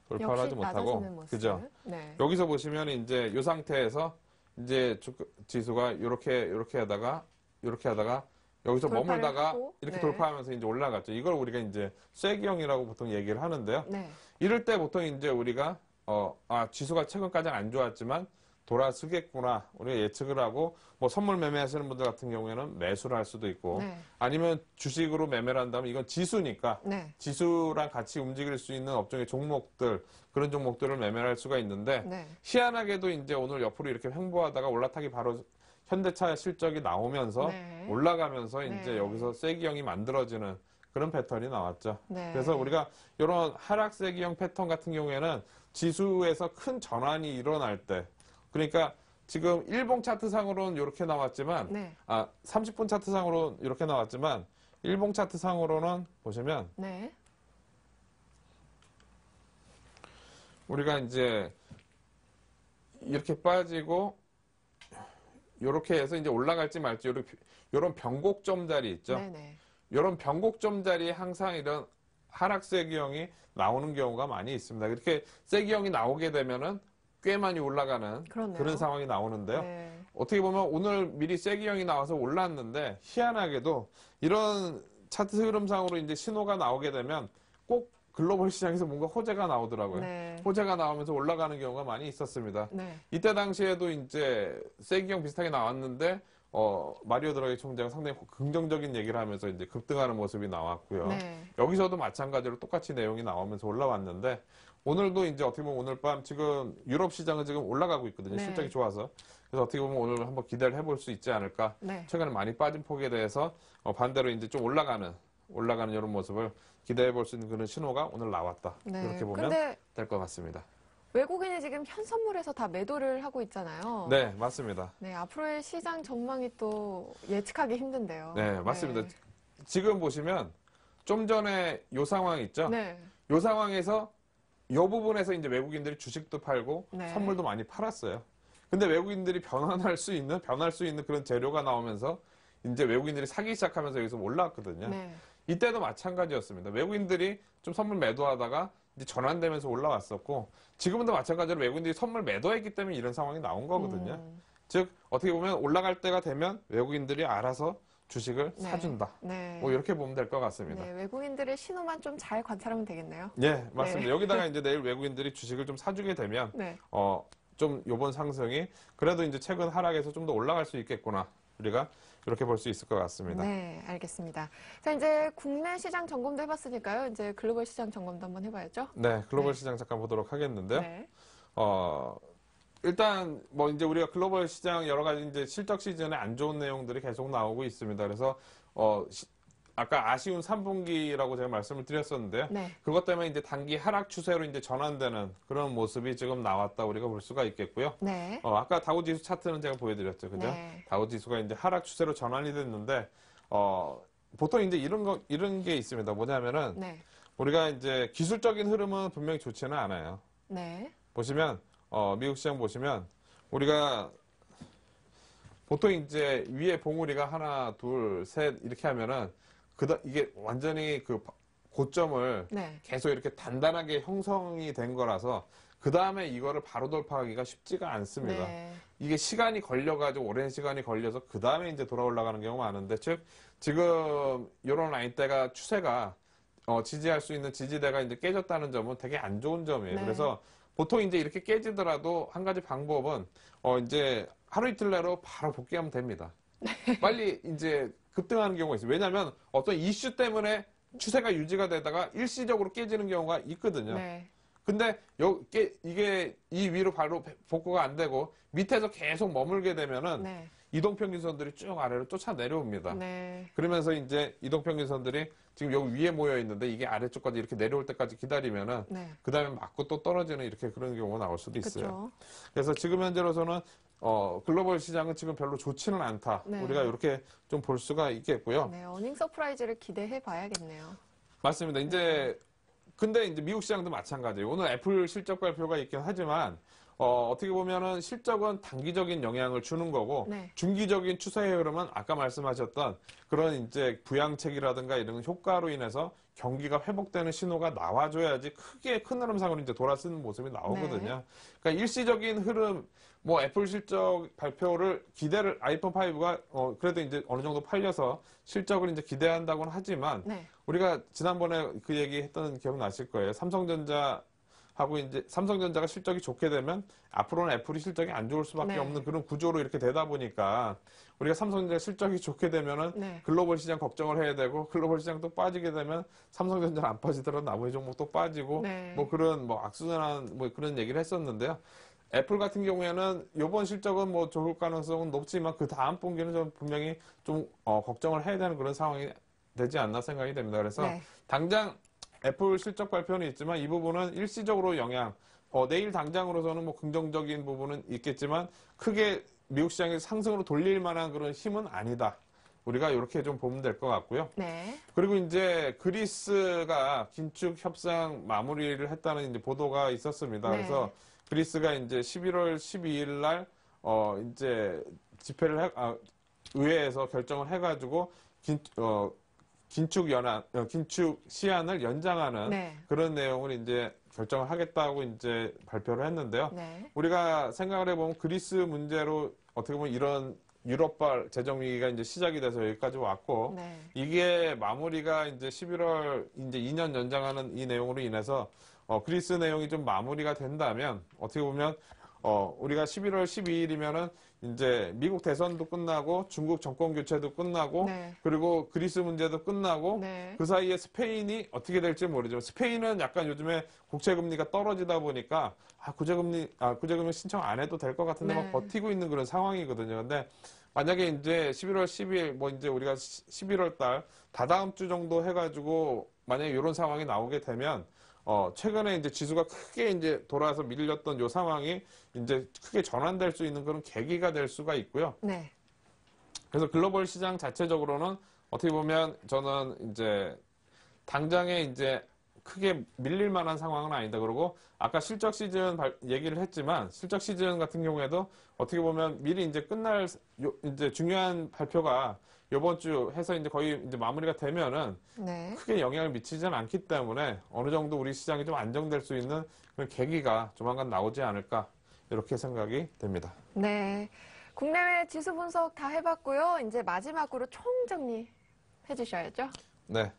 Speaker 3: 돌파를 하지
Speaker 1: 역시
Speaker 3: 못하고,
Speaker 1: 낮아지는 모습.
Speaker 3: 그죠?
Speaker 1: 네.
Speaker 3: 여기서 보시면 이제 이 상태에서 이제 지수가 이렇게 하다가 여기서
Speaker 1: 돌파를
Speaker 3: 머물다가
Speaker 1: 하고,
Speaker 3: 이렇게
Speaker 1: 네.
Speaker 3: 돌파하면서 이제 올라갔죠. 이걸 우리가 이제 쐐기형이라고 보통 얘기를 하는데요.
Speaker 1: 네.
Speaker 3: 이럴 때 보통 이제 우리가 지수가 최근까지는 안 좋았지만 돌아서겠구나 우리가 예측을 하고, 뭐 선물 매매하시는 분들 같은 경우에는 매수를 할 수도 있고,
Speaker 1: 네.
Speaker 3: 아니면 주식으로 매매를 한다면 이건 지수니까
Speaker 1: 네.
Speaker 3: 지수랑 같이 움직일 수 있는 업종의 종목들, 그런 종목들을 매매를 할 수가 있는데,
Speaker 1: 네.
Speaker 3: 희한하게도 이제 오늘 옆으로 이렇게 횡보하다가 올라타기 바로 현대차 실적이 나오면서
Speaker 1: 네.
Speaker 3: 올라가면서
Speaker 1: 네.
Speaker 3: 이제 여기서 쐐기형이 만들어지는 그런 패턴이 나왔죠.
Speaker 1: 네.
Speaker 3: 그래서 우리가 이런 하락 쐐기형 패턴 같은 경우에는 지수에서 큰 전환이 일어날 때, 그러니까 지금 일봉 차트상으로는 이렇게 나왔지만,
Speaker 1: 네.
Speaker 3: 30분 차트상으로는 이렇게 나왔지만, 일봉 차트상으로는 보시면
Speaker 1: 네.
Speaker 3: 우리가 이제 이렇게 빠지고 이렇게 해서 이제 올라갈지 말지 이런 변곡점 자리 있죠.
Speaker 1: 네네.
Speaker 3: 이런 변곡점 자리에 항상 이런 하락 쐐기형이 나오는 경우가 많이 있습니다. 이렇게 쐐기형이 나오게 되면은 꽤 많이 올라가는
Speaker 1: 그렇네요.
Speaker 3: 그런 상황이 나오는데요.
Speaker 1: 네.
Speaker 3: 어떻게 보면 오늘 미리 쐐기형이 나와서 올랐는데, 희한하게도 이런 차트 흐름상으로 이제 신호가 나오게 되면 꼭 글로벌 시장에서 뭔가 호재가 나오더라고요.
Speaker 1: 네.
Speaker 3: 호재가 나오면서 올라가는 경우가 많이 있었습니다.
Speaker 1: 네.
Speaker 3: 이때 당시에도 이제 쐐기형 비슷하게 나왔는데, 마리오 드라기 총재가 상당히 긍정적인 얘기를 하면서 이제 급등하는 모습이 나왔고요.
Speaker 1: 네.
Speaker 3: 여기서도 마찬가지로 똑같이 내용이 나오면서 올라왔는데, 오늘도 이제 어떻게 보면 오늘 밤 지금 유럽 시장은 지금 올라가고 있거든요.
Speaker 1: 네.
Speaker 3: 실적이 좋아서. 그래서 어떻게 보면 오늘 한번 기대를 해볼 수 있지 않을까.
Speaker 1: 네.
Speaker 3: 최근에 많이 빠진 폭에 대해서 반대로 이제 좀 올라가는 이런 모습을 기대해 볼 수 있는 그런 신호가 오늘 나왔다.
Speaker 1: 네.
Speaker 3: 이렇게 보면
Speaker 1: 근데
Speaker 3: 될 것 같습니다.
Speaker 1: 외국인이 지금 현선물에서 다 매도를 하고 있잖아요.
Speaker 3: 네, 맞습니다.
Speaker 1: 네, 앞으로의 시장 전망이 또 예측하기 힘든데요.
Speaker 3: 네, 맞습니다. 지금 보시면 좀 전에 요 상황 있죠?
Speaker 1: 네.
Speaker 3: 요 상황에서 요 부분에서 이제 외국인들이 주식도 팔고
Speaker 1: 네.
Speaker 3: 선물도 많이 팔았어요. 근데 외국인들이 변할 수 있는 그런 재료가 나오면서 이제 외국인들이 사기 시작하면서 여기서 올라왔거든요.
Speaker 1: 네.
Speaker 3: 이때도 마찬가지였습니다. 외국인들이 좀 선물 매도하다가 이제 전환되면서 올라왔었고, 지금도 마찬가지로 외국인들이 선물 매도했기 때문에 이런 상황이 나온 거거든요. 즉 어떻게 보면 올라갈 때가 되면 외국인들이 알아서 주식을
Speaker 1: 네.
Speaker 3: 사준다.
Speaker 1: 네.
Speaker 3: 뭐 이렇게 보면 될 것 같습니다.
Speaker 1: 네, 외국인들의 신호만 좀 잘 관찰하면 되겠네요.
Speaker 3: 예, 맞습니다.
Speaker 1: 네.
Speaker 3: 여기다가 이제 내일 외국인들이 주식을 좀 사주게 되면
Speaker 1: 네.
Speaker 3: 좀 요번 상승이 그래도 이제 최근 하락에서 좀 더 올라갈 수 있겠구나. 우리가 이렇게 볼 수 있을 것 같습니다.
Speaker 1: 네, 알겠습니다. 자, 이제 국내 시장 점검도 해봤으니까요. 이제 글로벌 시장 점검도 한번 해봐야죠.
Speaker 3: 네, 글로벌
Speaker 1: 네.
Speaker 3: 시장 잠깐 보도록 하겠는데요.
Speaker 1: 네.
Speaker 3: 일단 뭐 이제 우리가 글로벌 시장 여러 가지 이제 실적 시즌에 안 좋은 내용들이 계속 나오고 있습니다. 그래서 아까 아쉬운 3분기라고 제가 말씀을 드렸었는데요.
Speaker 1: 네.
Speaker 3: 그것 때문에 이제 단기 하락 추세로 이제 전환되는 그런 모습이 지금 나왔다 우리가 볼 수가 있겠고요.
Speaker 1: 네.
Speaker 3: 아까 다우 지수 차트는 제가 보여드렸죠, 그죠?
Speaker 1: 네.
Speaker 3: 다우 지수가 이제 하락 추세로 전환이 됐는데 보통 이제 이런 게 있습니다. 뭐냐면은
Speaker 1: 네.
Speaker 3: 우리가 이제 기술적인 흐름은 분명히 좋지는 않아요.
Speaker 1: 네.
Speaker 3: 보시면 미국 시장 보시면 우리가 보통 이제 위에 봉우리가 하나, 둘, 셋 이렇게 하면은 이게 완전히 그 고점을
Speaker 1: 네.
Speaker 3: 계속 이렇게 단단하게 형성이 된 거라서 그 다음에 이거를 바로 돌파하기가 쉽지가 않습니다.
Speaker 1: 네.
Speaker 3: 이게 시간이 걸려가지고 오랜 시간이 걸려서 그 다음에 이제 돌아 올라가는 경우가 많은데, 즉 지금 이런 라인대가 추세가 지지할 수 있는 지지대가 이제 깨졌다는 점은 되게 안 좋은 점이에요.
Speaker 1: 네.
Speaker 3: 그래서 보통 이제 이렇게 깨지더라도 한 가지 방법은 이제 하루 이틀 내로 바로 복귀하면 됩니다. 빨리 이제 급등하는 경우가 있어요. 왜냐하면 어떤 이슈 때문에 추세가 유지가 되다가 일시적으로 깨지는 경우가 있거든요.
Speaker 1: 네.
Speaker 3: 근데 이게 이 위로 바로 복구가 안 되고 밑에서 계속 머물게 되면은
Speaker 1: 네.
Speaker 3: 이동평균선들이 쭉 아래로 쫓아 내려옵니다.
Speaker 1: 네.
Speaker 3: 그러면서 이제 이동평균선들이 지금 여기 위에 모여 있는데 이게 아래쪽까지 이렇게 내려올 때까지 기다리면은
Speaker 1: 네.
Speaker 3: 그 다음에 맞고 또 떨어지는 이렇게 그런 경우가 나올 수도 있어요.
Speaker 1: 그렇죠.
Speaker 3: 그래서 지금 현재로서는 글로벌 시장은 지금 별로 좋지는 않다.
Speaker 1: 네.
Speaker 3: 우리가 이렇게 좀 볼 수가 있겠고요.
Speaker 1: 네, 어닝 서프라이즈를 기대해 봐야겠네요.
Speaker 3: 맞습니다. 이제 근데 이제 미국 시장도 마찬가지예요. 오늘 애플 실적 발표가 있긴 하지만 어떻게 보면은 실적은 단기적인 영향을 주는 거고
Speaker 1: 네.
Speaker 3: 중기적인 추세의 흐름은 아까 말씀하셨던 그런 이제 부양책이라든가 이런 효과로 인해서 경기가 회복되는 신호가 나와줘야지 크게 큰 흐름상으로 이제 돌아서는 모습이 나오거든요.
Speaker 1: 네.
Speaker 3: 그러니까 일시적인 흐름, 뭐 애플 실적 발표를 기대를 아이폰 5가 그래도 이제 어느 정도 팔려서 실적을 이제 기대한다고는 하지만
Speaker 1: 네.
Speaker 3: 우리가 지난번에 그 얘기 했던 기억 나실 거예요. 삼성전자하고 이제 삼성전자가 실적이 좋게 되면 앞으로는 애플이 실적이 안 좋을 수밖에
Speaker 1: 네.
Speaker 3: 없는 그런 구조로 이렇게 되다 보니까 우리가 삼성전자 실적이 좋게 되면은
Speaker 1: 네.
Speaker 3: 글로벌 시장 걱정을 해야 되고 글로벌 시장 또 빠지게 되면 삼성전자는 안 빠지더라도 나머지 종목도 빠지고
Speaker 1: 네.
Speaker 3: 뭐 그런 뭐 악순환 뭐 그런 얘기를 했었는데요. 애플 같은 경우에는 이번 실적은 뭐 좋을 가능성은 높지만 그 다음 분기는 좀 분명히 좀 걱정을 해야 되는 그런 상황이 되지 않나 생각이 됩니다. 그래서
Speaker 1: 네.
Speaker 3: 당장 애플 실적 발표는 있지만 이 부분은 일시적으로 영향, 내일 당장으로서는 뭐 긍정적인 부분은 있겠지만 크게 미국 시장에서 상승으로 돌릴 만한 그런 힘은 아니다. 우리가 이렇게 좀 보면 될 것 같고요.
Speaker 1: 네.
Speaker 3: 그리고 이제 그리스가 긴축 협상 마무리를 했다는 이제 보도가 있었습니다.
Speaker 1: 네.
Speaker 3: 그래서 그리스가 이제 11월 12일 날 이제 의회에서 결정을 해가지고 긴축 시한을 연장하는
Speaker 1: 네.
Speaker 3: 그런 내용을 이제 결정을 하겠다고 이제 발표를 했는데요.
Speaker 1: 네.
Speaker 3: 우리가 생각을 해보면 그리스 문제로 어떻게 보면 이런 유럽발 재정 위기가 이제 시작이 돼서 여기까지 왔고
Speaker 1: 네.
Speaker 3: 이게 마무리가 이제 11월 이제 2년 연장하는 이 내용으로 인해서 그리스 내용이 좀 마무리가 된다면 어떻게 보면 우리가 11월 12일이면은 이제 미국 대선도 끝나고 중국 정권 교체도 끝나고
Speaker 1: 네.
Speaker 3: 그리고 그리스 문제도 끝나고
Speaker 1: 네.
Speaker 3: 그 사이에 스페인이 어떻게 될지 모르지만 스페인은 약간 요즘에 국채 금리가 떨어지다 보니까 구제금리 신청 안 해도 될 것 같은데
Speaker 1: 네.
Speaker 3: 막 버티고 있는 그런 상황이거든요. 근데 만약에 이제 11월 10일 뭐 이제 우리가 11월 달 다다음 주 정도 해가지고 만약에 이런 상황이 나오게 되면 최근에 이제 지수가 크게 이제 돌아서 밀렸던 요 상황이 이제 크게 전환될 수 있는 그런 계기가 될 수가 있고요.
Speaker 1: 네.
Speaker 3: 그래서 글로벌 시장 자체적으로는 어떻게 보면 저는 이제 당장에 이제 크게 밀릴 만한 상황은 아니다. 그리고 아까 실적 시즌 얘기를 했지만 실적 시즌 같은 경우에도 어떻게 보면 미리 이제 끝날 이제 중요한 발표가 이번 주 해서 이제 거의 이제 마무리가 되면은
Speaker 1: 네.
Speaker 3: 크게 영향을 미치지는 않기 때문에 어느 정도 우리 시장이 좀 안정될 수 있는 그런 계기가 조만간 나오지 않을까 이렇게 생각이 됩니다.
Speaker 1: 네. 국내외 지수 분석 다 해봤고요. 이제 마지막으로 총정리 해주셔야죠.
Speaker 3: 네.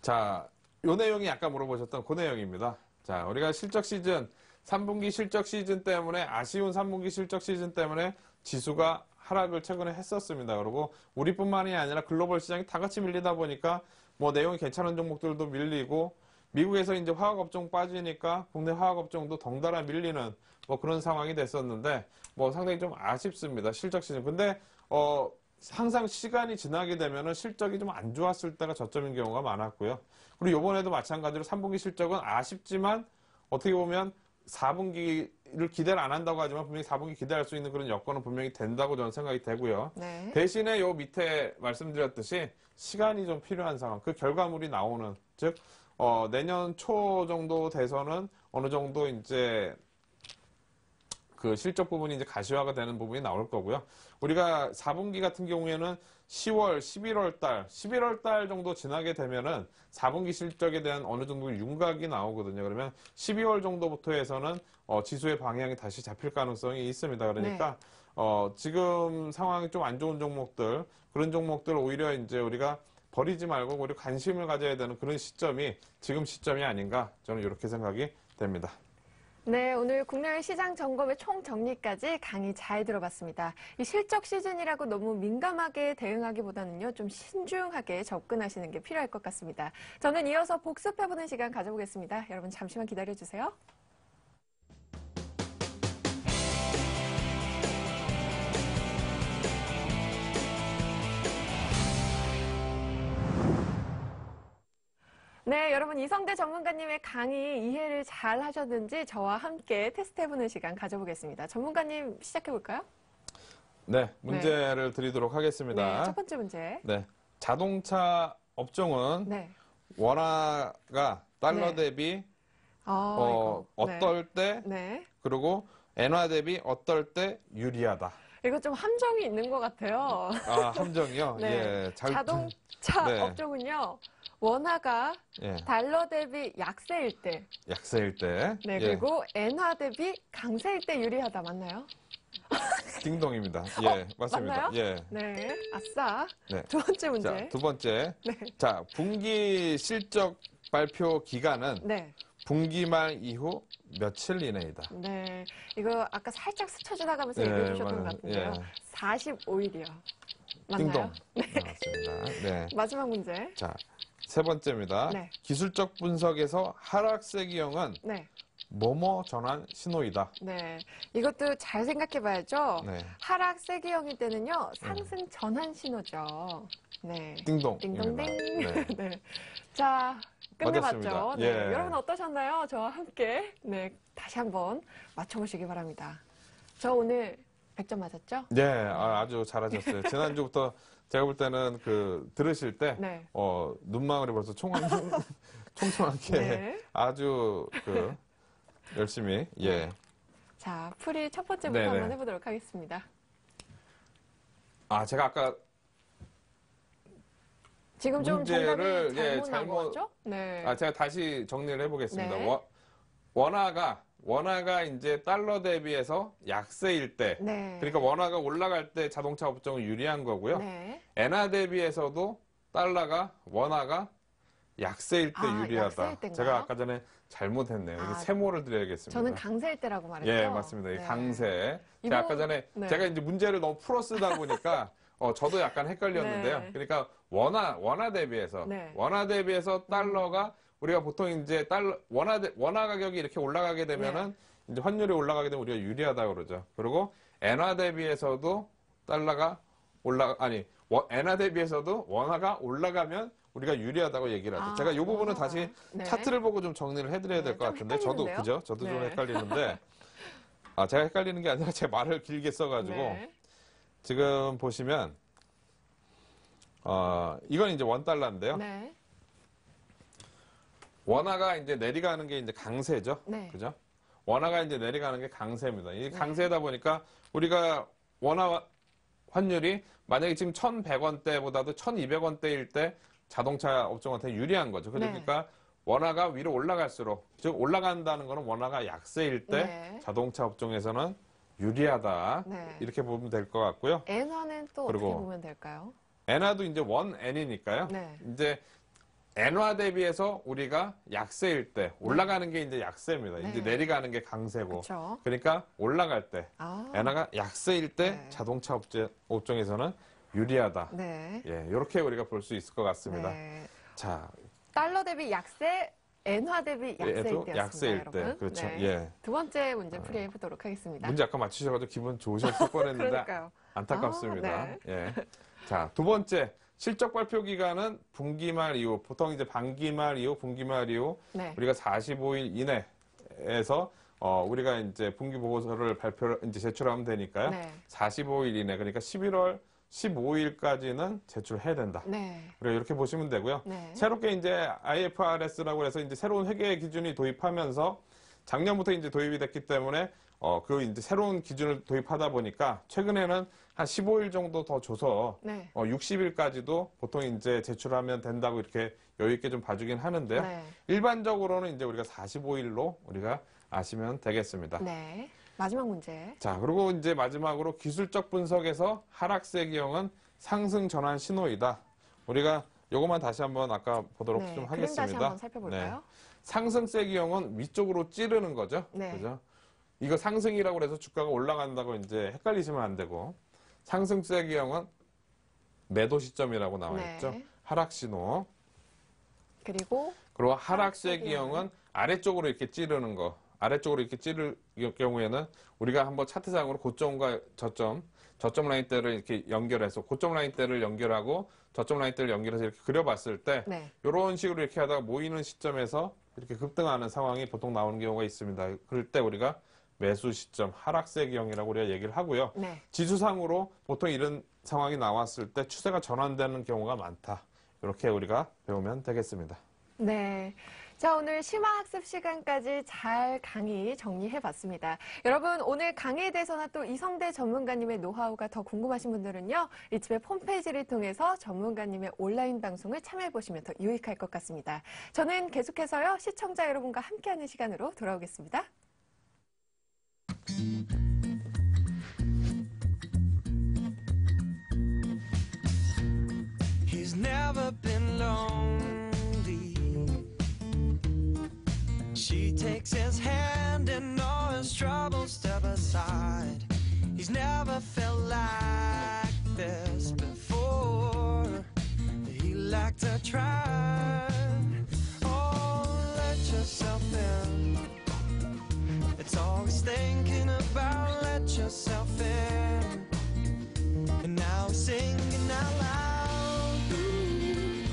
Speaker 3: 자, 요 내용이 아까 물어보셨던 그 내용입니다. 자, 우리가 실적 시즌, 3분기 실적 시즌 때문에 아쉬운 3분기 실적 시즌 때문에 지수가 하락을 최근에 했었습니다. 그리고 우리뿐만이 아니라 글로벌 시장이 다 같이 밀리다 보니까 뭐 내용이 괜찮은 종목들도 밀리고 미국에서 이제 화학업종 빠지니까 국내 화학업종도 덩달아 밀리는 뭐 그런 상황이 됐었는데 뭐 상당히 좀 아쉽습니다. 실적 시즌. 근데 항상 시간이 지나게 되면은 실적이 좀 안 좋았을 때가 저점인 경우가 많았고요. 그리고 이번에도 마찬가지로 3분기 실적은 아쉽지만 어떻게 보면 4분기를 기대를 안 한다고 하지만 분명히 4분기 기대할 수 있는 그런 여건은 분명히 된다고 저는 생각이 되고요.
Speaker 1: 네.
Speaker 3: 대신에 요 밑에 말씀드렸듯이 시간이 좀 필요한 상황, 그 결과물이 나오는, 즉, 내년 초 정도 돼서는 어느 정도 이제 그 실적 부분이 이제 가시화가 되는 부분이 나올 거고요. 우리가 4분기 같은 경우에는 10월, 11월 달 정도 지나게 되면은 4분기 실적에 대한 어느 정도 윤곽이 나오거든요. 그러면 12월 정도부터 해서는 지수의 방향이 다시 잡힐 가능성이 있습니다. 그러니까 지금 상황이 좀 안 좋은 종목들, 그런 종목들 오히려 이제 우리가 버리지 말고 오히려 관심을 가져야 되는 그런 시점이 지금 시점이 아닌가 저는 이렇게 생각이 됩니다.
Speaker 1: 네, 오늘 국내외 시장 점검의 총 정리까지 강의 잘 들어봤습니다. 이 실적 시즌이라고 너무 민감하게 대응하기보다는요, 좀 신중하게 접근하시는 게 필요할 것 같습니다. 저는 이어서 복습해보는 시간 가져보겠습니다. 여러분 잠시만 기다려주세요. 네, 여러분 이성대 전문가님의 강의 이해를 잘 하셨는지 저와 함께 테스트해보는 시간 가져보겠습니다. 전문가님 시작해볼까요?
Speaker 3: 네, 문제를 드리도록 하겠습니다.
Speaker 1: 네, 첫 번째 문제.
Speaker 3: 네, 자동차 업종은
Speaker 1: 네,
Speaker 3: 원화가 달러
Speaker 1: 네.
Speaker 3: 대비
Speaker 1: 이거.
Speaker 3: 어떨 때
Speaker 1: 네.
Speaker 3: 그리고 엔화 대비 어떨 때 유리하다.
Speaker 1: 이거 좀 함정이 있는 것 같아요.
Speaker 3: 아, 함정이요?
Speaker 1: 네.
Speaker 3: 예.
Speaker 1: 자동차
Speaker 3: 네.
Speaker 1: 업종은요. 원화가
Speaker 3: 예.
Speaker 1: 달러 대비 약세일 때,
Speaker 3: 약세일 때.
Speaker 1: 네,
Speaker 3: 예.
Speaker 1: 그리고 엔화 대비 강세일 때 유리하다. 맞나요?
Speaker 3: 띵동입니다. 예, 맞습니다.
Speaker 1: 맞나요?
Speaker 3: 예.
Speaker 1: 네. 아싸.
Speaker 3: 네.
Speaker 1: 두 번째 문제.
Speaker 3: 자, 두 번째.
Speaker 1: 네.
Speaker 3: 자, 분기 실적 발표 기간은
Speaker 1: 네.
Speaker 3: 분기 말 이후 며칠 이내이다.
Speaker 1: 네. 이거 아까 살짝 스쳐 지나가면서
Speaker 3: 네,
Speaker 1: 얘기해 주셨던 것
Speaker 3: 맞아요.
Speaker 1: 같은데요.
Speaker 3: 예.
Speaker 1: 45일이요. 맞나요?
Speaker 3: 띵동. 네, 맞습니다. 네.
Speaker 1: 마지막 문제.
Speaker 3: 자, 세 번째입니다.
Speaker 1: 네.
Speaker 3: 기술적 분석에서 하락세 기형은
Speaker 1: 네.
Speaker 3: 뭐뭐 전환 신호이다.
Speaker 1: 네. 이것도 잘 생각해 봐야죠.
Speaker 3: 네.
Speaker 1: 하락 세기형일 때는요, 상승 전환 신호죠. 네.
Speaker 3: 띵동.
Speaker 1: 띵동댕.
Speaker 3: 네.
Speaker 1: 네. 자, 끝내봤죠.
Speaker 3: 맞았습니다.
Speaker 1: 네.
Speaker 3: 예.
Speaker 1: 여러분 어떠셨나요? 저와 함께. 네. 다시 한번 맞춰보시기 바랍니다. 저 오늘 100점 맞았죠?
Speaker 3: 네, 아주 잘하셨어요. 지난주부터 제가 볼 때는 들으실 때,
Speaker 1: 네.
Speaker 3: 눈망울이 벌써 총총하게
Speaker 1: 네.
Speaker 3: 아주 열심히, 예.
Speaker 1: 자, 풀이 첫 번째부터
Speaker 3: 네네.
Speaker 1: 한번 해보도록 하겠습니다.
Speaker 3: 제가 아까
Speaker 1: 지금 좀
Speaker 3: 문제를,
Speaker 1: 정답이
Speaker 3: 예,
Speaker 1: 잘못 나온 거죠? 네.
Speaker 3: 제가 다시 정리를 해보겠습니다.
Speaker 1: 네.
Speaker 3: 원화가 이제 달러 대비해서 약세일 때,
Speaker 1: 네.
Speaker 3: 그러니까 원화가 올라갈 때 자동차 업종은 유리한 거고요.
Speaker 1: 네.
Speaker 3: 엔화 대비해서도 원화가 약세일 때 유리하다.
Speaker 1: 약세일 때인가요?
Speaker 3: 제가 아까 전에 잘못했네요. 이게 세모를 드려야겠습니다.
Speaker 1: 저는 강세일 때라고 말했죠.
Speaker 3: 예, 맞습니다. 이
Speaker 1: 네.
Speaker 3: 강세.
Speaker 1: 이거-
Speaker 3: 제가 아까 전에
Speaker 1: 네.
Speaker 3: 제가 이제 문제를 너무 풀어 쓰다 보니까 저도 약간 헷갈렸는데요.
Speaker 1: 네.
Speaker 3: 그러니까 원화 대비해서
Speaker 1: 네.
Speaker 3: 원화 대비해서 달러가 우리가 보통 이제 원화 가격이 이렇게 올라가게 되면은
Speaker 1: 네.
Speaker 3: 이제 환율이 올라가게 되면 우리가 유리하다 그러죠. 그리고 엔화 대비해서도 엔화 대비해서도 원화가 올라가면 우리가 유리하다고 얘기를 하죠. 제가 이 부분은 다시
Speaker 1: 네.
Speaker 3: 차트를 보고 좀 정리를 해드려야 될 것
Speaker 1: 좀
Speaker 3: 같은데 저도
Speaker 1: 헷갈리는데요?
Speaker 3: 그죠? 저도 좀
Speaker 1: 네.
Speaker 3: 헷갈리는데 제가 헷갈리는 게 아니라 제 말을 길게 써가지고
Speaker 1: 네.
Speaker 3: 지금 보시면 이건 이제 $1인데요.
Speaker 1: 네.
Speaker 3: 원화가 이제 내려가는 게 이제 강세죠.
Speaker 1: 네.
Speaker 3: 그죠? 원화가 이제 내려가는 게 강세입니다. 이 강세다 보니까 우리가 원화 환율이 만약에 지금 1,100원대보다도 1,200원대일 때 자동차 업종한테 유리한 거죠. 그러니까 원화가 위로 올라갈수록, 즉 올라간다는 거는 원화가 약세일 때
Speaker 1: 네.
Speaker 3: 자동차 업종에서는 유리하다.
Speaker 1: 네.
Speaker 3: 이렇게 보면 될 것 같고요.
Speaker 1: 엔화는 또 어떻게
Speaker 3: 그리고
Speaker 1: 보면 될까요?
Speaker 3: 엔화도 이제 원엔이니까요.
Speaker 1: 네.
Speaker 3: 이제 엔화 대비해서 우리가 약세일 때 올라가는 게 이제 약세입니다.
Speaker 1: 네.
Speaker 3: 이제 내려가는 게 강세고.
Speaker 1: 그렇죠.
Speaker 3: 그러니까 올라갈 때 엔화가 약세일 때
Speaker 1: 네.
Speaker 3: 자동차 업종에서는 유리하다.
Speaker 1: 네.
Speaker 3: 예, 이렇게 우리가 볼 수 있을 것 같습니다.
Speaker 1: 네.
Speaker 3: 자,
Speaker 1: 달러 대비 약세, 엔화 대비 약세일
Speaker 3: 얘도
Speaker 1: 때였습니다,
Speaker 3: 약세일
Speaker 1: 여러분.
Speaker 3: 때, 그렇죠.
Speaker 1: 네.
Speaker 3: 예.
Speaker 1: 두 번째 문제 풀이해 보도록 하겠습니다.
Speaker 3: 문제 아까 맞추셔가지고 기분 좋으셨을 뻔했는데
Speaker 1: 그러니까요.
Speaker 3: 안타깝습니다.
Speaker 1: 네.
Speaker 3: 예. 자, 두 번째 실적 발표 기간은 분기 말 이후, 보통 이제 반기 말 이후, 분기 말 이후
Speaker 1: 네.
Speaker 3: 우리가 45일 이내에서 우리가 이제 분기 보고서를 이제 제출하면 되니까요.
Speaker 1: 네.
Speaker 3: 45일 이내, 그러니까 11월 15일까지는 제출해야 된다.
Speaker 1: 네.
Speaker 3: 그래 이렇게 보시면 되고요.
Speaker 1: 네.
Speaker 3: 새롭게 이제 IFRS라고 해서 이제 새로운 회계 기준이 도입하면서 작년부터 이제 도입이 됐기 때문에 이제 새로운 기준을 도입하다 보니까 최근에는 한 15일 정도 더 줘서
Speaker 1: 네.
Speaker 3: 60일까지도 보통 이제 제출하면 된다고 이렇게 여유 있게 좀 봐주긴 하는데요.
Speaker 1: 네.
Speaker 3: 일반적으로는 이제 우리가 45일로 우리가 아시면 되겠습니다.
Speaker 1: 네. 마지막 문제.
Speaker 3: 자, 그리고 이제 마지막으로 기술적 분석에서 하락세 기형은 상승 전환 신호이다. 우리가 요것만 다시 한번 아까 보도록
Speaker 1: 네.
Speaker 3: 좀
Speaker 1: 그림
Speaker 3: 하겠습니다.
Speaker 1: 다시 한번 살펴볼까요?
Speaker 3: 네. 상승세 기형은 위쪽으로 찌르는 거죠.
Speaker 1: 네.
Speaker 3: 그죠? 이거 상승이라고 해서 주가가 올라간다고 이제 헷갈리시면 안 되고 상승세 기형은 매도 시점이라고 나와
Speaker 1: 네.
Speaker 3: 있죠. 하락 신호.
Speaker 1: 그리고
Speaker 3: 그리고
Speaker 1: 하락세
Speaker 3: 하락세 기형은 아래쪽으로 이렇게 찌르는 거. 아래쪽으로 이렇게 찌를 경우에는 우리가 한번 차트상으로 고점과 저점 라인대를 이렇게 연결해서 고점 라인대를 연결하고 저점 라인대를 연결해서 이렇게 그려봤을 때
Speaker 1: 네.
Speaker 3: 이런 식으로 이렇게 하다가 모이는 시점에서 이렇게 급등하는 상황이 보통 나오는 경우가 있습니다. 그럴 때 우리가 매수 시점 하락세 기형이라고 우리가 얘기를 하고요.
Speaker 1: 네.
Speaker 3: 지수상으로 보통 이런 상황이 나왔을 때 추세가 전환되는 경우가 많다. 이렇게 우리가 배우면 되겠습니다.
Speaker 1: 네. 자, 오늘 심화학습 시간까지 잘 강의 정리해봤습니다. 여러분, 오늘 강의에 대해서나 또 이성대 전문가님의 노하우가 더 궁금하신 분들은요, 리치맵 홈페이지를 통해서 전문가님의 온라인 방송을 참여해보시면 더 유익할 것 같습니다. 저는 계속해서요, 시청자 여러분과 함께하는 시간으로 돌아오겠습니다.
Speaker 4: He's never been lonely. She takes his hand and all his troubles step aside. He's never felt like this before. He liked to try. Oh, let yourself in. It's all he's thinking about. Let yourself in. And now he's singing out loud. Ooh,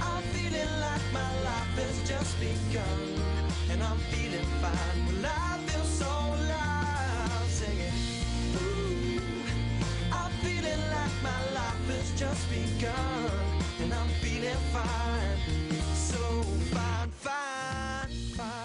Speaker 4: I'm feeling like my life has just begun. And I'm feeling fine. Well, I feel so alive. Singing. Ooh, I'm feeling like my life has just begun. And I'm feeling fine. So fine, fine, fine.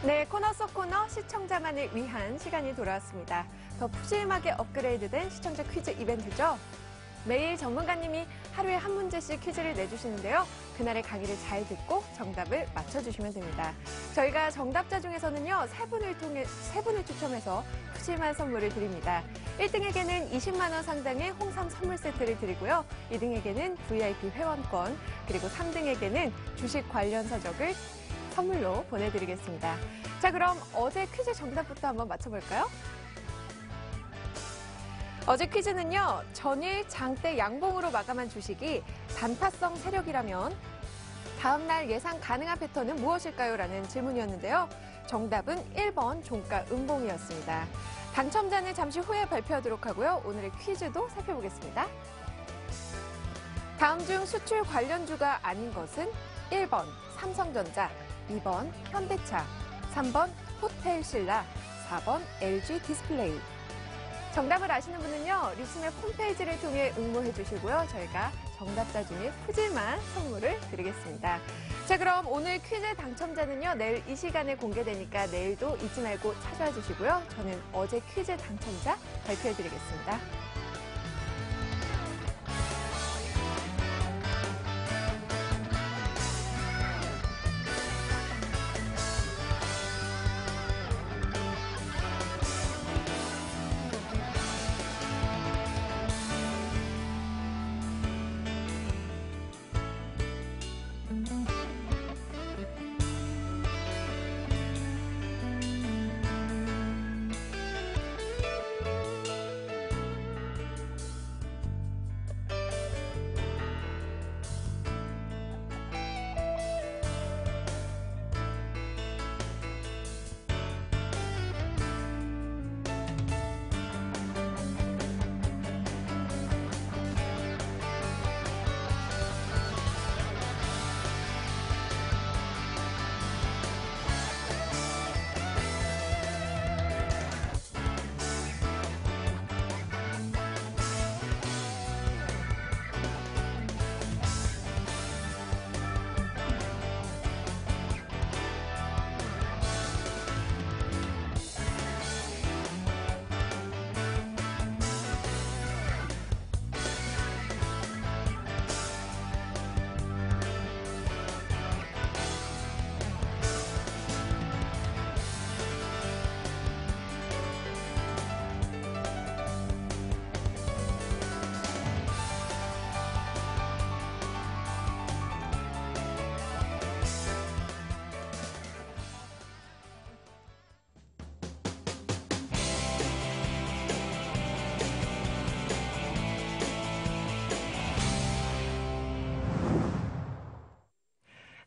Speaker 1: 네, 코너 속 코너 시청자만을 위한 시간이 돌아왔습니다. 더 푸짐하게 업그레이드된 시청자 퀴즈 이벤트죠. 매일 전문가님이 하루에 한 문제씩 퀴즈를 내주시는데요. 그날의 강의를 잘 듣고 정답을 맞춰주시면 됩니다. 저희가 정답자 중에서는요, 세 분을 추첨해서 푸짐한 선물을 드립니다. 1등에게는 20만 원 상당의 홍삼 선물 세트를 드리고요. 2등에게는 VIP 회원권, 그리고 3등에게는 주식 관련 서적을 선물로 보내드리겠습니다. 자, 그럼 어제 퀴즈 정답부터 한번 맞춰볼까요? 어제 퀴즈는요, 전일 장대 양봉으로 마감한 주식이 단타성 세력이라면 다음날 예상 가능한 패턴은 무엇일까요? 라는 질문이었는데요. 정답은 1번 종가 음봉이었습니다. 당첨자는 잠시 후에 발표하도록 하고요. 오늘의 퀴즈도 살펴보겠습니다. 다음 중 수출 관련주가 아닌 것은 1번 삼성전자, 2번 현대차, 3번 호텔신라, 4번 LG 디스플레이. 정답을 아시는 분은요, 리치맵 홈페이지를 통해 응모해 주시고요. 저희가 정답자 중에 푸짐한 선물을 드리겠습니다. 자, 그럼 오늘 퀴즈 당첨자는요, 내일 이 시간에 공개되니까 내일도 잊지 말고 찾아와 주시고요. 저는 어제 퀴즈 당첨자 발표해 드리겠습니다.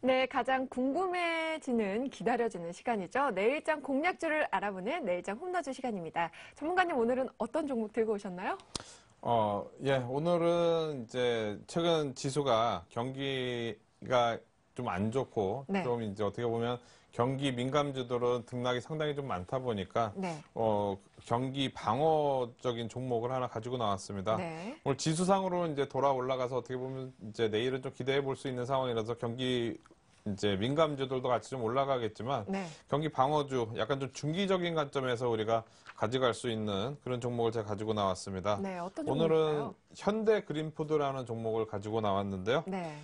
Speaker 1: 네, 가장 궁금해지는, 기다려지는 시간이죠. 내일장 공략주를 알아보는 내일장 홈런주 시간입니다. 전문가님, 오늘은 어떤 종목 들고 오셨나요?
Speaker 3: 예, 오늘은 이제 최근 지수가 경기 경기가 좀 안 좋고
Speaker 1: 네.
Speaker 3: 좀 이제 어떻게 보면 경기 민감주들은 등락이 상당히 좀 많다 보니까
Speaker 1: 네.
Speaker 3: 경기 방어적인 종목을 하나 가지고 나왔습니다.
Speaker 1: 네.
Speaker 3: 오늘 지수상으로 이제 돌아 올라가서 어떻게 보면 이제 내일은 좀 기대해 볼 수 있는 상황이라서 경기 이제 민감주들도 같이 좀 올라가겠지만
Speaker 1: 네.
Speaker 3: 경기 방어주 약간 좀 중기적인 관점에서 우리가 가져갈 수 있는 그런 종목을 제가 가지고 나왔습니다.
Speaker 1: 네. 어떤
Speaker 3: 오늘은
Speaker 1: 종목일까요?
Speaker 3: 현대 그린푸드라는 종목을 가지고 나왔는데요.
Speaker 1: 네.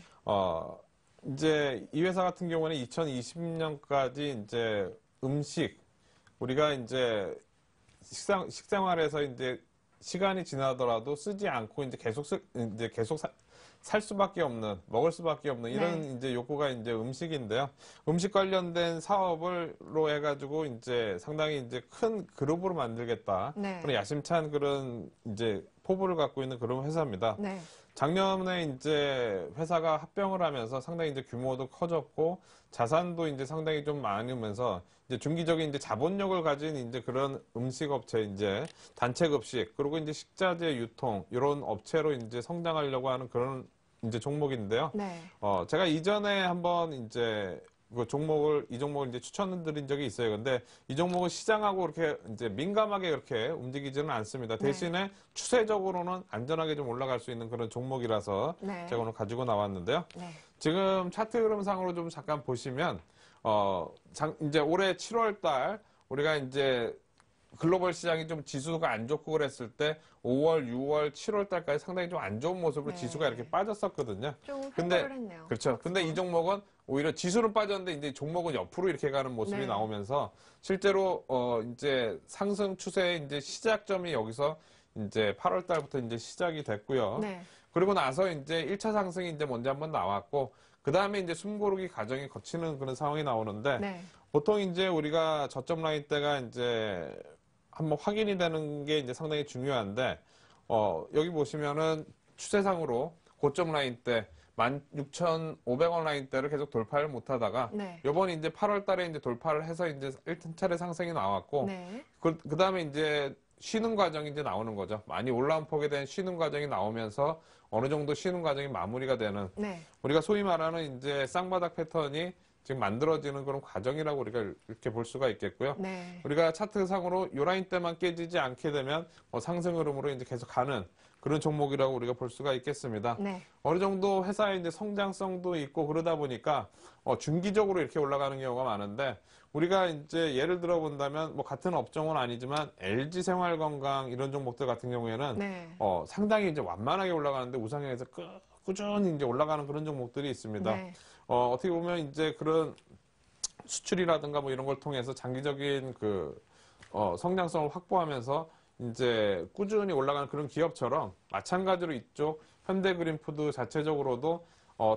Speaker 3: 이제 이 회사 같은 경우는 2020년까지 이제 음식 우리가 이제 식생활에서 이제 시간이 지나더라도 쓰지 않고 이제 계속 살 수밖에 없는, 먹을 수밖에 없는 이런
Speaker 1: 네.
Speaker 3: 이제 욕구가 이제 음식인데요. 음식 관련된 사업을로 해가지고 이제 상당히 이제 큰 그룹으로 만들겠다.
Speaker 1: 네.
Speaker 3: 그런 야심찬 그런 이제 포부를 갖고 있는 그런 회사입니다.
Speaker 1: 네.
Speaker 3: 작년에 이제 회사가 합병을 하면서 상당히 이제 규모도 커졌고 자산도 이제 상당히 좀 많으면서 이제 중기적인 이제 자본력을 가진 이제 그런 음식 업체 이제 단체 급식 그리고 이제 식자재 유통 이런 업체로 이제 성장하려고 하는 그런 이제 종목인데요.
Speaker 1: 네.
Speaker 3: 제가 이전에 한번 이제 이 종목을 이제 추천드린 적이 있어요. 근데 이 종목은 시장하고 그렇게 이제 민감하게 그렇게 움직이지는 않습니다. 대신에 추세적으로는 안전하게 좀 올라갈 수 있는 그런 종목이라서
Speaker 1: 네.
Speaker 3: 제가 오늘 가지고 나왔는데요.
Speaker 1: 네.
Speaker 3: 지금 차트 흐름상으로 좀 잠깐 보시면 이제 올해 7월 달 우리가 이제 글로벌 시장이 좀 지수가 안 좋고 그랬을 때 5월, 6월, 7월 달까지 상당히 좀 안 좋은 모습으로
Speaker 1: 네.
Speaker 3: 지수가 이렇게 빠졌었거든요.
Speaker 1: 좀
Speaker 3: 근데
Speaker 1: 회복을 했네요.
Speaker 3: 그렇죠. 근데 이 종목은 오히려 지수는 빠졌는데 이제 종목은 옆으로 이렇게 가는 모습이
Speaker 1: 네.
Speaker 3: 나오면서 실제로 이제 상승 추세의 이제 시작점이 여기서 이제 8월 달부터 이제 시작이 됐고요.
Speaker 1: 네.
Speaker 3: 그리고 나서 이제 1차 상승이 이제 먼저 한번 나왔고 그 다음에 이제 숨고르기 과정이 거치는 그런 상황이 나오는데
Speaker 1: 네.
Speaker 3: 보통 이제 우리가 저점 라인 때가 이제 한번 확인이 되는 게 이제 상당히 중요한데 여기 보시면은 추세상으로 고점 라인 때 16,500원 라인 때를 계속 돌파를 못 하다가
Speaker 1: 네.
Speaker 3: 요번에 이제 8월 달에 이제 돌파를 해서 이제 1차례 상승이 나왔고
Speaker 1: 네.
Speaker 3: 그 다음에 이제 쉬는 과정이 이제 나오는 거죠. 많이 올라온 폭에 대한 쉬는 과정이 나오면서 어느 정도 쉬는 과정이 마무리가 되는
Speaker 1: 네.
Speaker 3: 우리가 소위 말하는 이제 쌍바닥 패턴이 지금 만들어지는 그런 과정이라고 우리가 이렇게 볼 수가 있겠고요.
Speaker 1: 네.
Speaker 3: 우리가 차트상으로 요 라인 때만 깨지지 않게 되면 상승 흐름으로 이제 계속 가는 그런 종목이라고 우리가 볼 수가 있겠습니다.
Speaker 1: 네.
Speaker 3: 어느 정도 회사의 이제 성장성도 있고 그러다 보니까 중기적으로 이렇게 올라가는 경우가 많은데 우리가 이제 예를 들어 본다면 뭐 같은 업종은 아니지만 LG 생활건강 이런 종목들 같은 경우에는
Speaker 1: 네.
Speaker 3: 상당히 이제 완만하게 올라가는데 우상향에서 꾸준히 이제 올라가는 그런 종목들이 있습니다.
Speaker 1: 네.
Speaker 3: 어떻게 보면 이제 그런 수출이라든가 뭐 이런 걸 통해서 장기적인 성장성을 확보하면서 이제 꾸준히 올라가는 그런 기업처럼 마찬가지로 이쪽 현대그린푸드 자체적으로도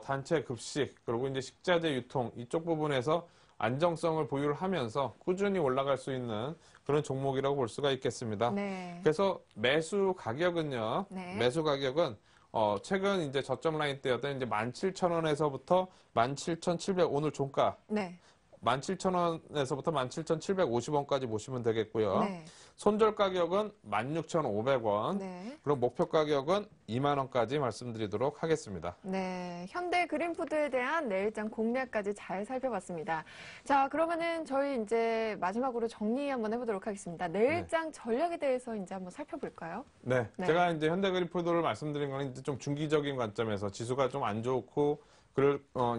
Speaker 3: 단체 급식 그리고 이제 식자재 유통 이쪽 부분에서 안정성을 보유를 하면서 꾸준히 올라갈 수 있는 그런 종목이라고 볼 수가 있겠습니다.
Speaker 1: 네.
Speaker 3: 그래서 매수 가격은요.
Speaker 1: 네.
Speaker 3: 매수 가격은 최근 이제 저점 라인 때였던 이제 17,000원에서부터 17,700 오늘 종가
Speaker 1: 네.
Speaker 3: 17,000원에서부터 17,750원까지 보시면 되겠고요.
Speaker 1: 네.
Speaker 3: 손절 가격은 16,500원.
Speaker 1: 네.
Speaker 3: 그리고 목표 가격은 2만 원까지 말씀드리도록 하겠습니다.
Speaker 1: 네, 현대 그린푸드에 대한 내일장 공략까지 잘 살펴봤습니다. 자, 그러면은 저희 이제 마지막으로 정리 한번 해보도록 하겠습니다. 내일장 전략에 대해서 이제 한번 살펴볼까요?
Speaker 3: 네,
Speaker 1: 네.
Speaker 3: 제가 이제 현대그린푸드를 말씀드린 거는 이제 좀 중기적인 관점에서 지수가 좀 안 좋고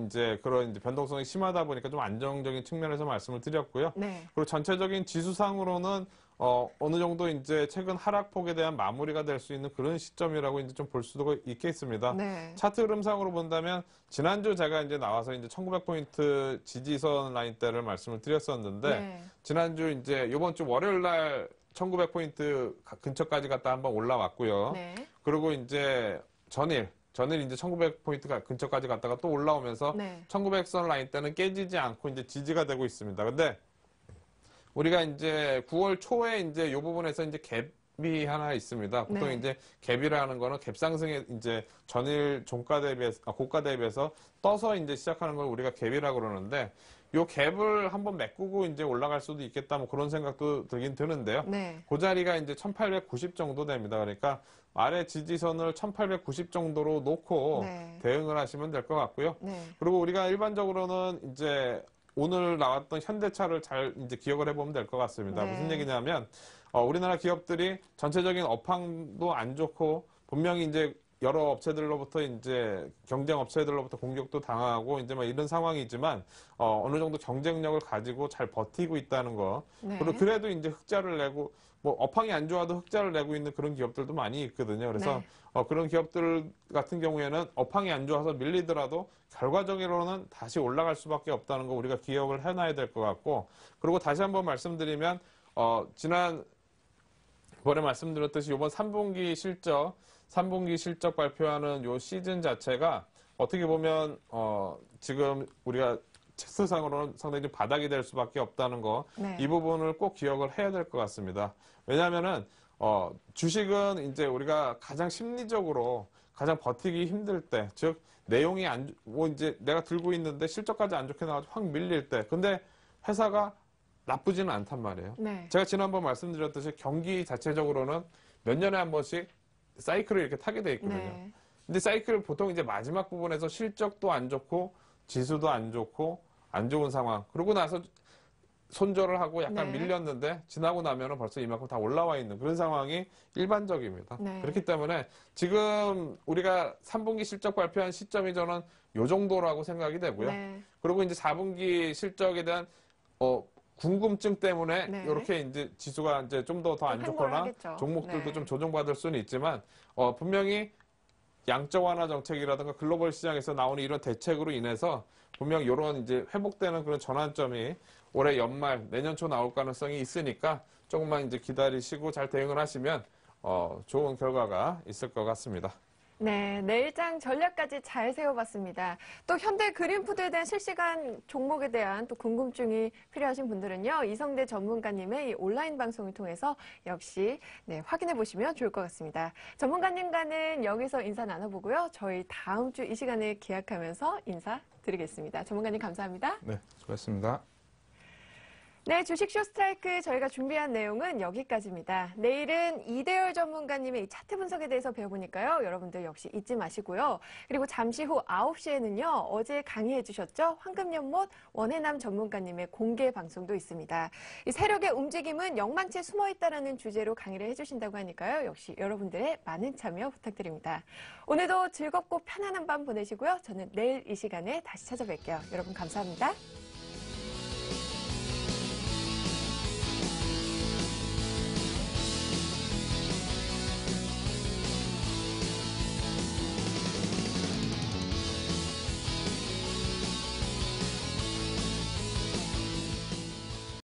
Speaker 3: 이제 그런 이제 변동성이 심하다 보니까 좀 안정적인 측면에서 말씀을 드렸고요.
Speaker 1: 네.
Speaker 3: 그리고 전체적인 지수상으로는 어느 정도 이제 최근 하락폭에 대한 마무리가 될 수 있는 그런 시점이라고 이제 좀 볼 수도 있겠습니다.
Speaker 1: 네.
Speaker 3: 차트 흐름상으로 본다면 지난주 제가 이제 나와서 이제 1900포인트 지지선 라인대를 말씀을 드렸었는데
Speaker 1: 네.
Speaker 3: 지난주 이제 이번 주 월요일 날 1900포인트 근처까지 갔다 한번 올라왔고요.
Speaker 1: 네.
Speaker 3: 그리고 이제 전일 이제 1900포인트 근처까지 갔다가 또 올라오면서
Speaker 1: 네.
Speaker 3: 1900선 라인 때는 깨지지 않고 이제 지지가 되고 있습니다. 근데 우리가 이제 9월 초에 이제 이 부분에서 이제 갭이 하나 있습니다. 보통
Speaker 1: 네.
Speaker 3: 이제 갭이라는 거는 갭 상승에 이제 전일 종가 대비해서 고가 대비해서 떠서 이제 시작하는 걸 우리가 갭이라고 그러는데 요 갭을 한번 메꾸고 이제 올라갈 수도 있겠다 뭐 그런 생각도 들긴 드는데요.
Speaker 1: 네.
Speaker 3: 그 자리가 이제 1890 정도 됩니다. 그러니까 아래 지지선을 1890 정도로 놓고
Speaker 1: 네.
Speaker 3: 대응을 하시면 될 것 같고요.
Speaker 1: 네.
Speaker 3: 그리고 우리가 일반적으로는 이제 오늘 나왔던 현대차를 잘 이제 기억을 해보면 될 것 같습니다.
Speaker 1: 네.
Speaker 3: 무슨 얘기냐면 우리나라 기업들이 전체적인 업황도 안 좋고 분명히 이제 여러 업체들로부터 이제 경쟁 업체들로부터 공격도 당하고 이제 막 이런 상황이지만 어느 정도 경쟁력을 가지고 잘 버티고 있다는 거.
Speaker 1: 네.
Speaker 3: 그리고 그래도 이제 흑자를 내고 뭐 업황이 안 좋아도 흑자를 내고 있는 그런 기업들도 많이 있거든요. 그래서
Speaker 1: 네.
Speaker 3: 그런 기업들 같은 경우에는 업황이 안 좋아서 밀리더라도 결과적으로는 다시 올라갈 수밖에 없다는 거 우리가 기억을 해놔야 될 것 같고, 그리고 다시 한번 말씀드리면 지난 번에 말씀드렸듯이 이번 3분기 실적 발표하는 요 시즌 자체가 어떻게 보면 지금 우리가 체스상으로는 상당히 좀 바닥이 될 수밖에 없다는 거,
Speaker 1: 네.
Speaker 3: 이 부분을 꼭 기억을 해야 될 것 같습니다. 왜냐하면은 주식은 이제 우리가 가장 심리적으로 가장 버티기 힘들 때, 즉 내용이 뭐 이제 내가 들고 있는데 실적까지 안 좋게 나와서 확 밀릴 때, 근데 회사가 나쁘지는 않단 말이에요.
Speaker 1: 네.
Speaker 3: 제가 지난번 말씀드렸듯이 경기 자체적으로는 몇 년에 한 번씩 사이클을 이렇게 타게 돼 있거든요.
Speaker 1: 네.
Speaker 3: 근데 사이클 보통 이제 마지막 부분에서 실적도 안 좋고 지수도 안 좋고 안 좋은 상황. 그러고 나서 손절을 하고 약간
Speaker 1: 네.
Speaker 3: 밀렸는데 지나고 나면은 벌써 이만큼 다 올라와 있는 그런 상황이 일반적입니다.
Speaker 1: 네.
Speaker 3: 그렇기 때문에 지금 우리가 3분기 실적 발표한 시점이 저는 요 정도라고 생각이 되고요.
Speaker 1: 네.
Speaker 3: 그리고 이제 4분기 실적에 대한 궁금증 때문에
Speaker 1: 네.
Speaker 3: 이렇게 이제 지수가 이제 좀 더 안
Speaker 1: 좀
Speaker 3: 좋거나
Speaker 1: 횡보하겠죠.
Speaker 3: 종목들도
Speaker 1: 네.
Speaker 3: 좀 조정받을 수는 있지만 분명히 양적 완화 정책이라든가 글로벌 시장에서 나오는 이런 대책으로 인해서 분명 이런 이제 회복되는 그런 전환점이 올해 연말 내년 초 나올 가능성이 있으니까 조금만 이제 기다리시고 잘 대응을 하시면 좋은 결과가 있을 것 같습니다.
Speaker 1: 네, 내일장 전략까지 잘 세워봤습니다. 또 현대 그린푸드에 대한 실시간 종목에 대한 또 궁금증이 필요하신 분들은요, 이성대 전문가님의 이 온라인 방송을 통해서 역시 확인해 보시면 좋을 것 같습니다. 전문가님과는 여기서 인사 나눠보고요. 저희 다음 주 이 시간에 기약하면서 인사드리겠습니다. 전문가님 감사합니다.
Speaker 3: 네, 수고하셨습니다.
Speaker 1: 네, 주식쇼 스트라이크 저희가 준비한 내용은 여기까지입니다. 내일은 이대열 전문가님의 이 차트 분석에 대해서 배워보니까요. 여러분들 역시 잊지 마시고요. 그리고 잠시 후 9시에는요. 어제 강의해 주셨죠? 황금연못 원해남 전문가님의 공개 방송도 있습니다. 이 세력의 움직임은 영망치에 숨어있다라는 주제로 강의를 해주신다고 하니까요. 역시 여러분들의 많은 참여 부탁드립니다. 오늘도 즐겁고 편안한 밤 보내시고요. 저는 내일 이 시간에 다시 찾아뵐게요. 여러분 감사합니다.